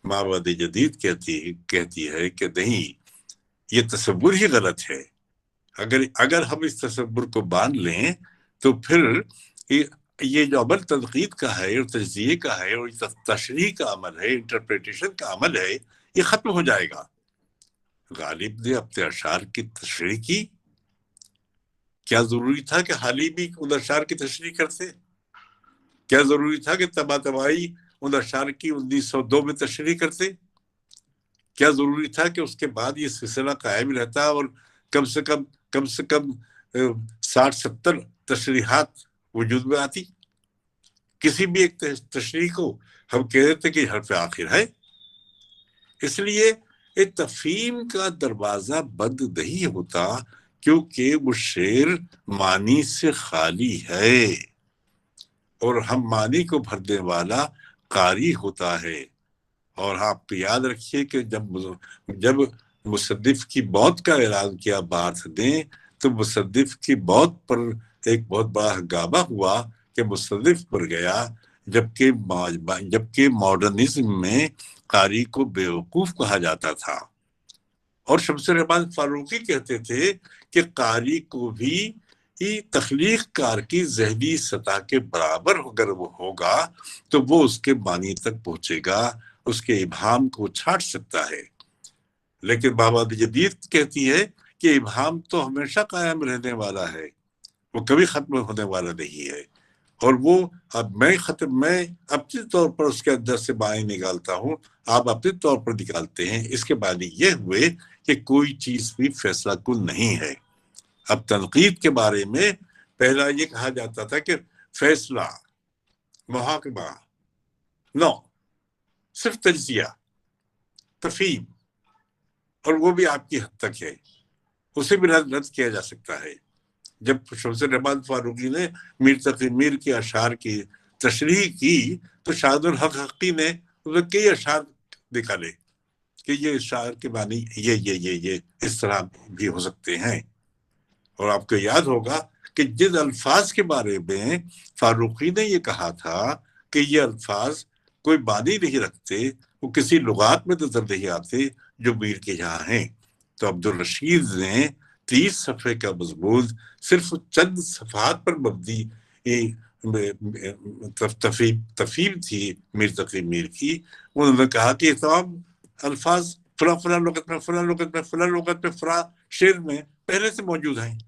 مابعد جدید کہتی ہے کہ نہیں، یہ تصور ہی غلط ہے. اگر ہم اس تصور کو باندھ لیں تو پھر یہ جو عمل تنقید کا ہے اور تجزیے کا ہے اور تشریح کا عمل ہے، انٹرپریٹیشن کا عمل ہے، یہ ختم ہو جائے گا. غالب نے اپنے اشعار کی تشریح کی، کیا ضروری تھا کہ حالی بھی ان اشعار کی تشریح کرتے؟ کیا ضروری تھا کہ طباطبائی ان اشعار کی 1902 میں تشریح کرتے؟ کیا ضروری تھا کہ اس کے بعد یہ سلسلہ قائم رہتا اور کم سے کم 60-70 تشریحات وجود میں آتی؟ کسی بھی ایک تشریح کو ہم کہہ دیتے کہ حرف آخر ہے. اس لیے تفہیم کا دروازہ بند نہیں ہوتا، کیونکہ وہ شعر معنی سے خالی ہے اور ہم معنی کو بھرنے والا قاری ہوتا ہے. اور آپ یاد رکھیے کہ جب مصنف کی موت کا اعلان کیا بارتھ نے، تو مصنف کی موت پر ایک بہت بڑا ہنگامہ ہوا کہ مصنف مر گیا، جبکہ ماڈرنزم میں قاری کو بیوقوف کہا جاتا تھا. اور شمس الرحمن فاروقی کہتے تھے کہ قاری کو بھی تخلیق کار کی ذہنی سطح کے برابر اگر وہ ہوگا تو وہ اس کے معنی تک پہنچے گا، اس کے ابہام کو چھانٹ سکتا ہے. لیکن مابعد جدید کہتی ہے کہ ابہام تو ہمیشہ قائم رہنے والا ہے، وہ کبھی ختم ہونے والا نہیں ہے. اور وہ میں اپنے طور پر اس کے اندر سے معنی نکالتا ہوں، آپ اپنے طور پر نکالتے ہیں. اس کے معنی یہ ہوئے کہ کوئی چیز بھی فیصلہ کن نہیں ہے. اب تنقید کے بارے میں پہلا یہ کہا جاتا تھا کہ فیصلہ، محاکمہ، نو، صرف تجزیہ، تفہیم، اور وہ بھی آپ کی حد تک ہے، اسے بھی رد کیا جا سکتا ہے. جب شمس الرحمن فاروقی نے میر تقی میر کے اشعار کی تشریح کی تو شاہد الحق حقی نے کئی اشعار نکالے کہ یہ اشعار کے معنی یہ اس طرح بھی ہو سکتے ہیں. اور آپ کو یاد ہوگا کہ جن الفاظ کے بارے میں فاروقی نے یہ کہا تھا کہ یہ الفاظ کوئی معنی نہیں رکھتے، وہ کسی لغات میں نظر نہیں آتے جو میر کے یہاں ہیں، تو عبدالرشید نے 30 صفحے کا مضمون صرف چند صفحات پر مبنی تفہیم تھی میر تقی میر کی. انہوں نے کہا کہ تمام الفاظ فلاں لغت میں فلاں شعر میں پہلے سے موجود ہیں.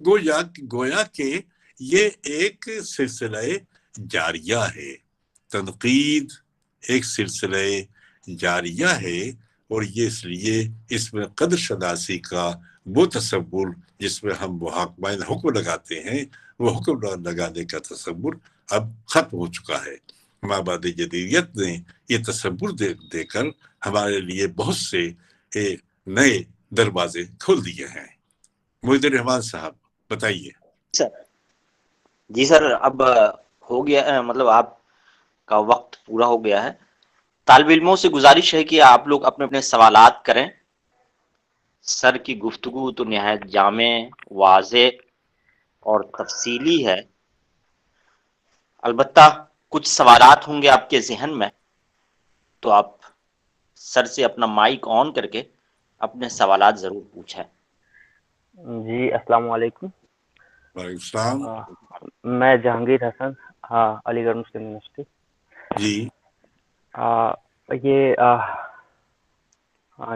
گویا کہ یہ ایک سلسلہ جاریہ ہے، تنقید ایک سلسلہ جاریہ ہے. اور یہ اس لیے اس میں قدر شناسی کا وہ تصور جس میں ہم محاکمہ حکم لگاتے ہیں، وہ حکم لگانے کا تصور اب ختم ہو چکا ہے. مابعد جدیدیت نے یہ تصور دے کر ہمارے لیے بہت سے نئے دروازے کھول دیے ہیں. محیط الرحمان صاحب بتائیے. جی سر، اب ہو گیا، مطلب آپ کا وقت پورا ہو گیا ہے. طالب علموں سے گزارش ہے کہ آپ لوگ اپنے اپنے سوالات کریں. سر کی گفتگو تو نہایت جامع، واضح اور تفصیلی ہے. البتہ کچھ سوالات ہوں گے آپ کے ذہن میں، تو آپ سر سے اپنا مائک آن کر کے اپنے سوالات ضرور پوچھیں. جی السلام علیکم. وعلیکم السلام. میں جہانگیر حسن، علی گڑھ مسلم یونیورسٹی. جی یہ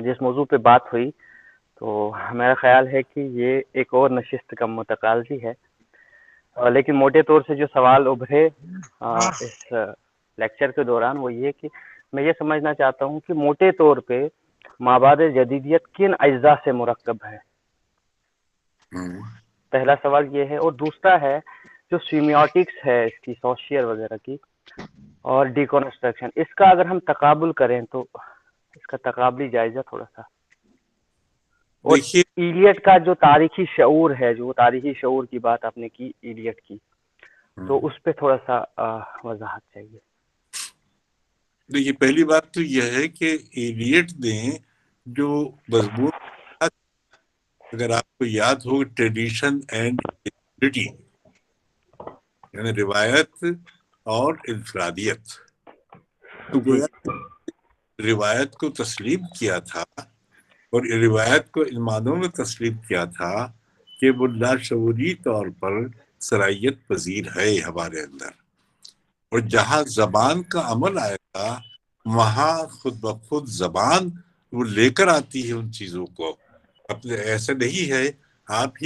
جس موضوع پہ بات ہوئی تو میرا خیال ہے کہ یہ ایک اور نشست کا متقاضی ہے، لیکن موٹے طور سے جو سوال ابھرے اس لیکچر کے دوران وہ یہ کہ میں یہ سمجھنا چاہتا ہوں کہ موٹے طور پہ مابعد جدیدیت کن اجزاء سے مرکب ہے. پہلا سوال یہ ہے. اور دوسرا ہے جو سیمیوٹکس ہے اس کی، سوشیل وغیرہ کی، اور ڈیکونسٹرکشن، اس کا اگر ہم تقابل کریں تو اس کا تقابلی جائزہ تھوڑا سا. اور ایلیٹ کا جو تاریخی شعور ہے، جو تاریخی شعور کی بات آپ نے کی ایلیٹ کی، تو اس پہ تھوڑا سا وضاحت چاہیے. دیکھیے، پہلی بات تو یہ ہے کہ ایلیٹ نے جو مضمون، اگر آپ کو یاد ہو، ٹریڈیشن اینڈ انفرادیٹی، یعنی روایت اور انفرادیت، تو گویا روایت کو تسلیم کیا تھا اور روایت کو ان معنوں میں تسلیم کیا تھا کہ وہ لاشعوری طور پر صلاحیت پذیر ہے ہمارے اندر، اور جہاں زبان کا عمل آئے گا وہاں خود بخود زبان وہ لے کر آتی ہے ان چیزوں کو. اپنے ایسا نہیں ہے آپ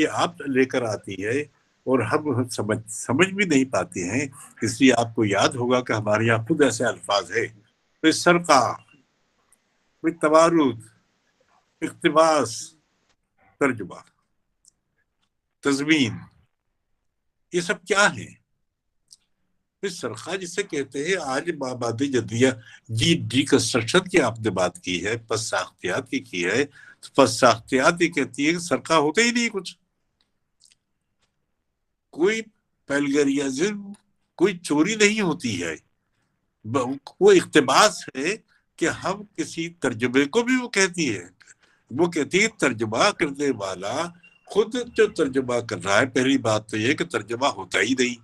لے کر آتی ہے اور ہم سمجھ بھی نہیں پاتے ہیں. اس لیے آپ کو یاد ہوگا کہ ہمارے یہاں خود ایسے الفاظ ہے، کوئی سرقہ، کوئی توارد، اقتباس، ترجمہ، تضمین، یہ سب کیا ہے؟ سرخہ جسے کہتے ہیں آج آباد جدیہ ڈی کنسٹرکشن کی آپ نے بات کی ہے، پس ساختیات کی ہے، پس ساختیات یہ کہتی ہے کہ سرخہ ہوتا ہی نہیں کچھ، کوئی پیلگریزم، کوئی چوری نہیں ہوتی ہے. وہ اقتباس ہے کہ ہم کسی ترجمے کو بھی وہ کہتی ہے، وہ کہتی ہے ترجمہ کرنے والا خود جو ترجمہ کر رہا ہے، پہلی بات تو یہ کہ ترجمہ ہوتا ہی نہیں.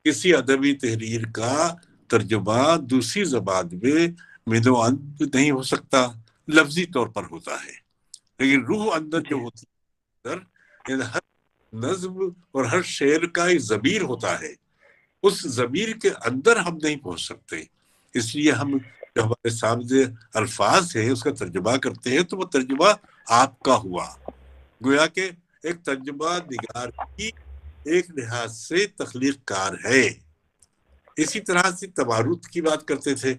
کسی ادبی تحریر کا ترجمہ دوسری زبان میں مینوان نہیں ہو سکتا، لفظی طور پر ہوتا ہے، لیکن روح اندر جو ہوتی ہے، ہر نظم اور ہر شعر کا ایک ضمیر ہوتا ہے، اس ضمیر کے اندر ہم نہیں پہنچ سکتے. اس لیے ہم جو ہمارے سامنے الفاظ ہیں اس کا ترجمہ کرتے ہیں تو وہ ترجمہ آپ کا ہوا، گویا کہ ایک ترجمہ نگار کی ایک لحاظ سے تخلیق کار ہے. اسی طرح سے تبارک کی بات کرتے تھے،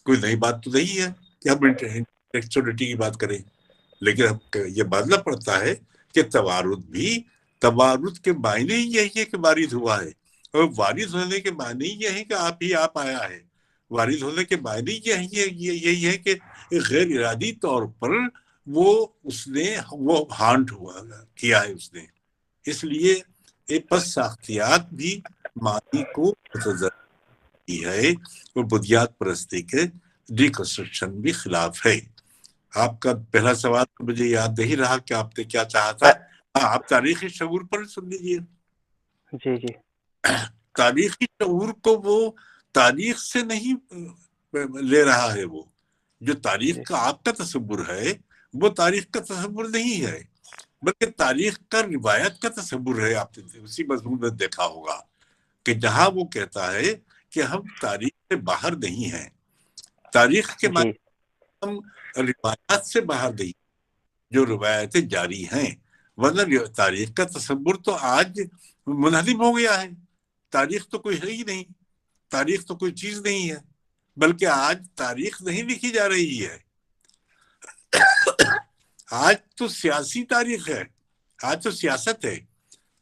کوئی نئی بات تو نہیں ہے کہ ہم انٹلیکچولیٹی کی بات کریں، لیکن ہم یہ ماننا پڑتا ہے کہ تبارک کے معنی یہی ہے کہ وارد ہوا ہے، اور وارد ہونے کے معنی یہ ہے کہ آپ آیا ہے. وارد ہونے کے معنی یہی ہے کہ غیر ارادی طور پر وہ ہانٹ ہوا کیا ہے اس نے. اس لیے پس ساختیات بھی معنی کو متضرر کی ہے اور بنیاد پرستی کے ڈی کنسٹرکشن بھی خلاف ہے. آپ کا پہلا سوال مجھے یاد نہیں رہا کہ آپ نے کیا چاہا تھا. آپ تاریخی شعور پر سن لیجیے. جی تاریخی شعور کو وہ تاریخ سے نہیں لے رہا ہے، وہ جو تاریخ کا آپ کا تصور ہے وہ تاریخ کا تصور نہیں ہے، بلکہ تاریخ کا روایت کا تصور ہے. آپ نے اسی مضمون میں دیکھا ہوگا کہ جہاں وہ کہتا ہے کہ ہم تاریخ سے باہر نہیں ہیں، تاریخ کے بعد ہم روایات سے باہر نہیں، جو روایتیں جاری ہیں، ورنہ تاریخ کا تصور تو آج منہدم ہو گیا ہے. تاریخ تو کوئی ہے ہی نہیں، تاریخ تو کوئی چیز نہیں ہے، بلکہ آج تاریخ نہیں لکھی جا رہی ہے، آج تو سیاسی تاریخ ہے، آج تو سیاست ہے.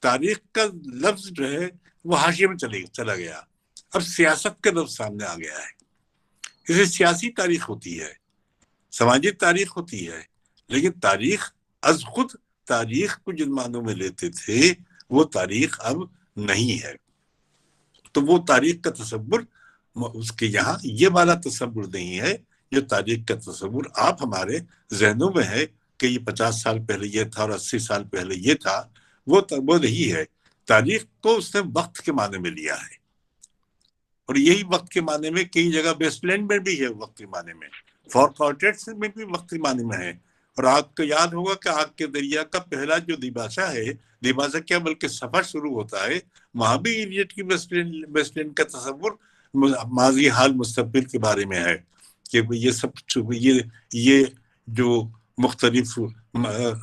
تاریخ کا لفظ جو ہے وہ حاشیے میں چلا گیا، اب سیاست کا لفظ سامنے آ گیا ہے. اسے سیاسی تاریخ ہوتی ہے، سماجی تاریخ ہوتی ہے، لیکن تاریخ از خود تاریخ کو جن معنوں میں لیتے تھے وہ تاریخ اب نہیں ہے. تو وہ تاریخ کا تصور اس کے یہاں یہ والا تصور نہیں ہے جو تاریخ کا تصور آپ ہمارے ذہنوں میں ہے کہ یہ 50 سال پہلے یہ تھا اور 80 سال پہلے یہ تھا. وہ نہیں ہے. تاریخ کو اس نے وقت کے معنی میں لیا ہے، اور یہی وقت کے معنی میں کئی جگہ ویسٹ لینڈ میں بھی ہے، وقت کے معنی میں فورکارٹیٹس میں بھی وقت کے معنی میں ہے. اور آپ کو یاد ہوگا کہ آگ کے دریا کا پہلا جو دیباشا ہے، دیباشا کیا بلکہ سفر شروع ہوتا ہے، وہاں بھی ایلیٹ کی ویسٹ لینڈ کا تصور ماضی حال مستقبل کے بارے میں ہے کہ یہ سب یہ جو مختلف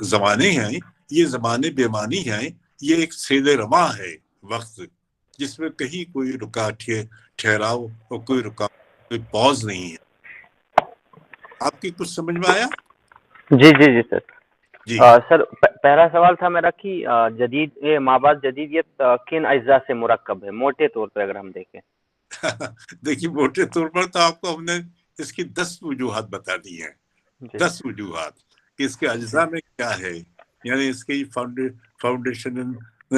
زمانے ہیں، یہ زمانے بے معنی ہیں، یہ ایک سیل رواں ہے وقت، جس میں کہیں کوئی ٹھہراؤ اور کوئی پاز نہیں ہے. آپ کی کچھ سمجھ میں آیا؟ جی سر. جی سر پہلا سوال تھا میرا کہ مابعد جدیدیت کن اجزاء سے مرکب ہے موٹے طور پہ اگر ہم دیکھیں؟ دیکھیے موٹے طور پر تو آپ کو ہم نے اس کی 10 وجوہات بتا دی ہیں. 10 وجوہات کہ اس کے اجزاء میں کیا ہے، یعنی اس کی فاؤنڈیشن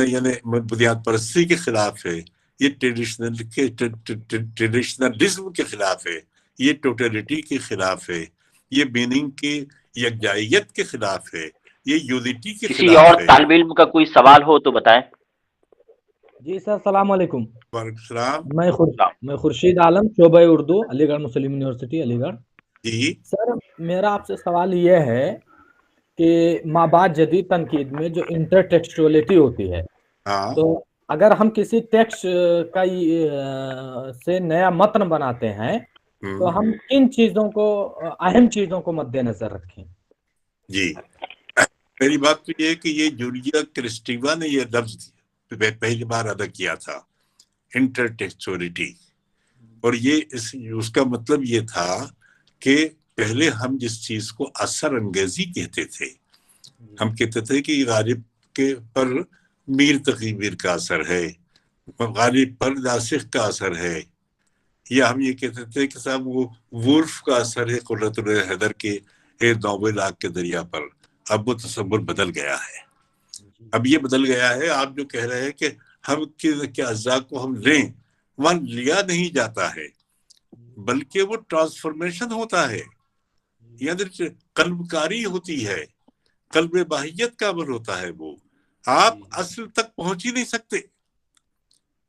یعنی بنیاد پرستی کے خلاف ہے، یہ ٹریڈیشنلزم کے خلاف ہے، یہ ٹوٹلٹی کے خلاف ہے، یہ میننگ کی یکجائیت کے خلاف ہے، یہ یونٹی کے کسی خلاف اور ہے. طالب علم کا کوئی سوال ہو تو بتائیں. جی سر السلام علیکم. وعلیکم السلام. میں خورشید عالم، شعبہ اردو، علی گڑھ مسلم یونیورسٹی علی گڑھ. جی سر میرا آپ سے سوال یہ ہے کہ ما بعد جدید تنقید میں جو انٹر ٹیکسچولیٹی ہوتی ہے، ہاں تو اگر ہم کسی ٹیکسٹ کا سے نیا متن بناتے ہیں تو ہم کن چیزوں کو، اہم چیزوں کو مد نظر رکھیں؟ جی پہلی بات تو یہ ہے کہ یہ جولیا کرسٹیوا نے یہ لفظ پہلی بار ادا کیا تھا، انٹرٹیکچولیٹی، اور یہ اس کا مطلب یہ تھا کہ پہلے ہم جس چیز کو اثر انگیزی کہتے تھے، ہم کہتے تھے کہ غالب کے پر میر تقی میر کا اثر ہے، غالب پر ناسخ کا اثر ہے، یا ہم یہ کہتے تھے کہ صاحب وہ وولف کا اثر ہے قرۃ العین حیدر کے اے ناول آگ کے دریا پر۔ اب وہ تصور بدل گیا ہے، اب یہ بدل گیا ہے۔ آپ جو کہہ رہے ہیں کہ ہم کے اجزاء کو ہم لیں، وہاں لیا نہیں جاتا ہے بلکہ وہ ٹرانسفارمیشن ہوتا ہے، یعنی قلب کاری ہوتی ہے، قلب باہیت کا عمل ہوتا ہے۔ وہ آپ اصل تک پہنچ ہی نہیں سکتے،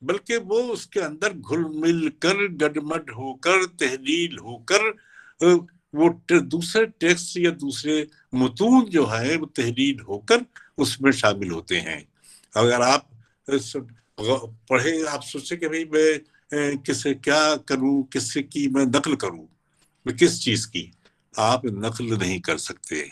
بلکہ وہ اس کے اندر گھل مل کر گڈمڈ ہو کر تحلیل ہو کر وہ دوسرے ٹیکسٹ یا دوسرے متون جو ہے وہ تحلیل ہو کر اس میں شامل ہوتے ہیں۔ اگر آپ پڑھے، آپ سوچیں کہ بھئی میں کس سے کیا کروں، کس سے کی میں نقل کروں، میں کس چیز کی، آپ نقل نہیں کر سکتے۔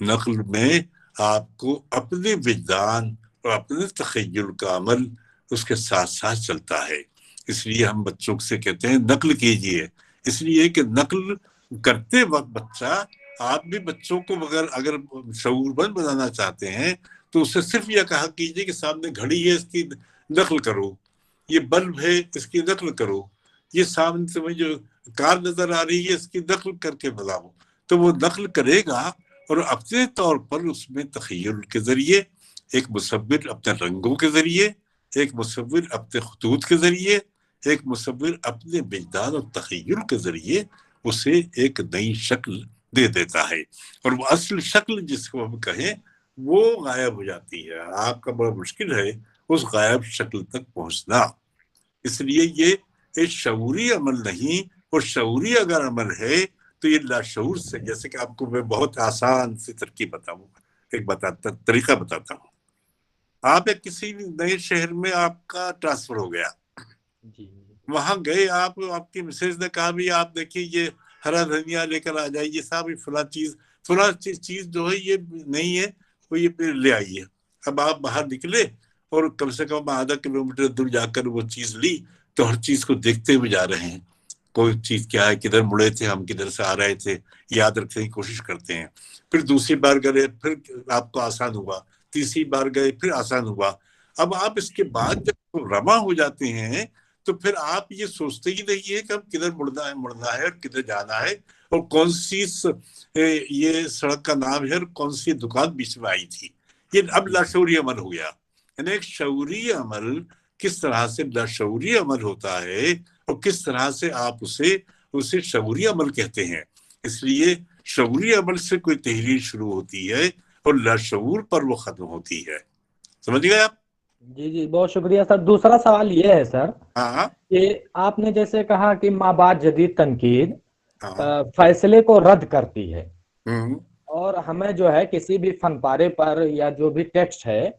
نقل میں آپ کو اپنے وجدان اور اپنے تخیل کا عمل اس کے ساتھ ساتھ چلتا ہے۔ اس لیے ہم بچوں سے کہتے ہیں نقل کیجئے، اس لیے کہ نقل کرتے وقت بچہ، آپ بھی بچوں کو اگر شعور مند بنانا چاہتے ہیں تو اسے صرف یہ کہا کیجئے کہ سامنے گھڑی ہے اس کی نقل کرو، یہ بلب ہے اس کی نقل کرو، یہ سامنے سے جو کار نظر آ رہی ہے اس کی نقل کر کے بتاؤ، تو وہ نقل کرے گا اور اپنے طور پر اس میں تخیل کے ذریعے، ایک مصور اپنے رنگوں کے ذریعے، ایک مصور اپنے خطوط کے ذریعے، ایک مصور اپنے وجدان اور تخیل کے ذریعے اسے ایک نئی شکل دے دیتا ہے، اور وہ اصل شکل جس کو ہم کہیں وہ غائب ہو جاتی ہے۔ آپ کا بڑا مشکل ہے اس غائب شکل تک پہنچنا۔ اس لیے یہ ایک شعوری عمل نہیں، اور شعوری اگر عمل ہے تو یہ لاشعور سے، جیسے کہ آپ کو میں بہت آسان سی ترکیب بتاؤں، ایک طریقہ بتاتا ہوں۔ آپ ایک کسی نئے شہر میں آپ کا ٹرانسفر ہو گیا، وہاں گئے آپ کی مسز نے کہا بھی آپ دیکھیے یہ ہرا دھنیا لے کر آ جائیے صاحب، فلاں چیز جو ہے یہ نہیں ہے، وہ یہ پھر لے آئیے۔ اب آپ باہر نکلے اور کم سے کم آدھا کلومیٹر دور جا کر وہ چیز لی، تو ہر چیز کو دیکھتے ہوئے جا رہے ہیں، کوئی چیز کیا ہے، کدھر مڑے تھے ہم، کدھر سے آ رہے تھے، یاد رکھنے کی کوشش کرتے ہیں۔ پھر دوسری بار گئے، پھر آپ کو آسان ہوا، تیسری بار گئے پھر آسان ہوا۔ اب آپ اس کے بعد جب رواں ہو جاتے ہیں تو پھر آپ یہ سوچتے ہی نہیں ہے کہ ہم کدھر مڑنا ہے اور کدھر جانا ہے، اور کون سی یہ سڑک کا نام ہے اور کون سی دکان بیچ میں آئی تھی۔ یہ اب لاشعوری عمل ہو گیا۔ یعنی ایک شعوری عمل کس طرح سے لاشعوری عمل ہوتا ہے اور کس طرح سے آپ اسے شعوری عمل کہتے ہیں۔ اس لیے شعوری عمل سے کوئی تحلیل شروع ہوتی ہے اور لاشعور پر وہ ختم ہوتی ہے۔ سمجھ گئے آپ؟ جی بہت شکریہ سر۔ دوسرا سوال یہ ہے سر ہاں کہ آپ نے جیسے کہا کہ ما بعد جدید تنقید ہاں فیصلے کو رد کرتی ہے، ہوں اور ہمیں جو ہے کسی بھی فن پارے پر یا جو بھی ٹیکسٹ ہے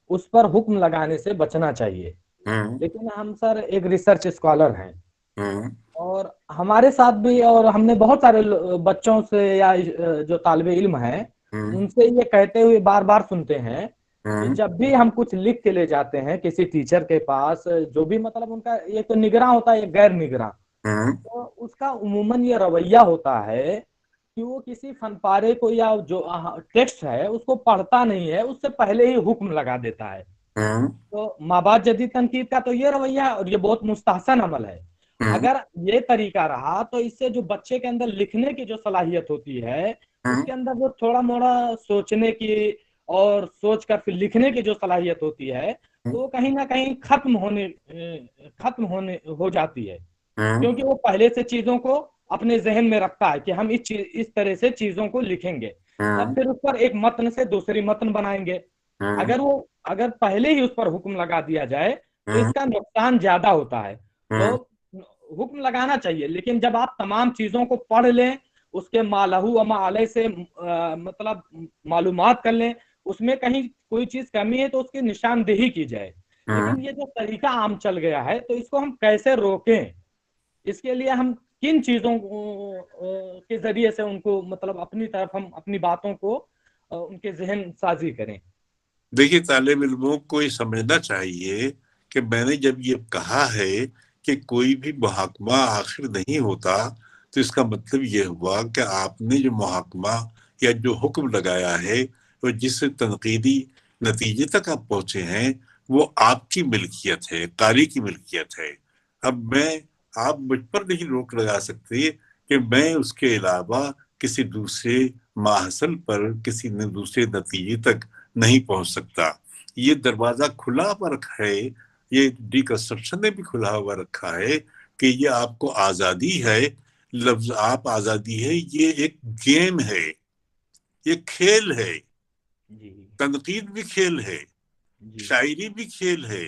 اس پر حکم لگانے سے بچنا چاہیے۔ ہوں لیکن ہم سر ایک ریسرچ اسکالر ہیں، ہوں اور ہمارے ساتھ بھی، اور ہم نے بہت سارے بچوں سے یا جو طالب علم ہیں ان سے یہ کہتے ہوئے بار بار سنتے ہیں کہ جب بھی ہم کچھ لکھ کے لے جاتے ہیں کسی ٹیچر کے پاس، جو بھی مطلب ان کا یہ تو نگراں ہوتا ہے، یہ غیر نگراں، تو اس کا عموماً یہ رویہ ہوتا ہے کہ وہ کسی فن پارے کو یا جو ٹیکسٹ ہے اس کو پڑھتا نہیں ہے، اس سے پہلے ہی حکم لگا دیتا ہے۔ تو ما بعد جدید تنقید کا تو یہ رویہ ہے، اور یہ بہت مستحسن عمل ہے۔ اگر یہ طریقہ رہا تو اس سے جو بچے کے اندر لکھنے کی جو صلاحیت ہوتی ہے، اس کے اندر جو تھوڑا موڑا سوچنے کی اور سوچ کر پھر لکھنے کی جو صلاحیت ہوتی ہے، تو کہیں نہ کہیں ختم ہو جاتی ہے، کیونکہ وہ پہلے سے چیزوں کو اپنے ذہن میں رکھتا ہے کہ ہم اس طرح سے چیزوں کو لکھیں گے، اب پھر اس پر ایک متن سے دوسری متن بنائیں گے۔ اگر پہلے ہی اس پر حکم لگا دیا جائے تو اس کا نقصان زیادہ ہوتا ہے۔ تو حکم لگانا چاہیے، لیکن جب آپ تمام چیزوں کو پڑھ لیں اس کے مالہو و ما علیہ سے مطلب معلومات کر لیں, اس میں کہیں کوئی چیز کمی ہے تو اس کی نشاندہی کی جائے. لیکن یہ جو طریقہ عام چل گیا ہے تو اس کو ہم کیسے روکیں, اس کے لیے ہم کن چیزوں کے ذریعے سے ان کو مطلب اپنی طرف ہم اپنی باتوں کو ان کے ذہن سازی کریں؟ دیکھیے طالب علموں کو یہ سمجھنا چاہیے کہ میں نے جب یہ کہا ہے کہ کوئی بھی محاکمہ آخر نہیں ہوتا تو اس کا مطلب یہ ہوا کہ آپ نے جو محاکمہ یا جو حکم لگایا ہے اور جس تنقیدی نتیجے تک آپ پہنچے ہیں وہ آپ کی ملکیت ہے, قاری کی ملکیت ہے. اب آپ مجھ پر نہیں روک لگا سکتے کہ میں اس کے علاوہ کسی دوسرے ماحصل پر کسی دوسرے نتیجے تک نہیں پہنچ سکتا. یہ دروازہ کھلا ہوا رکھا ہے, یہ ڈی کنسٹرکشن نے بھی کھلا ہوا رکھا ہے کہ یہ آپ کو آزادی ہے. لفظ آپ آزادی ہے, یہ ایک گیم ہے, یہ کھیل ہے. تنقید بھی کھیل ہے, شاعری بھی کھیل ہے,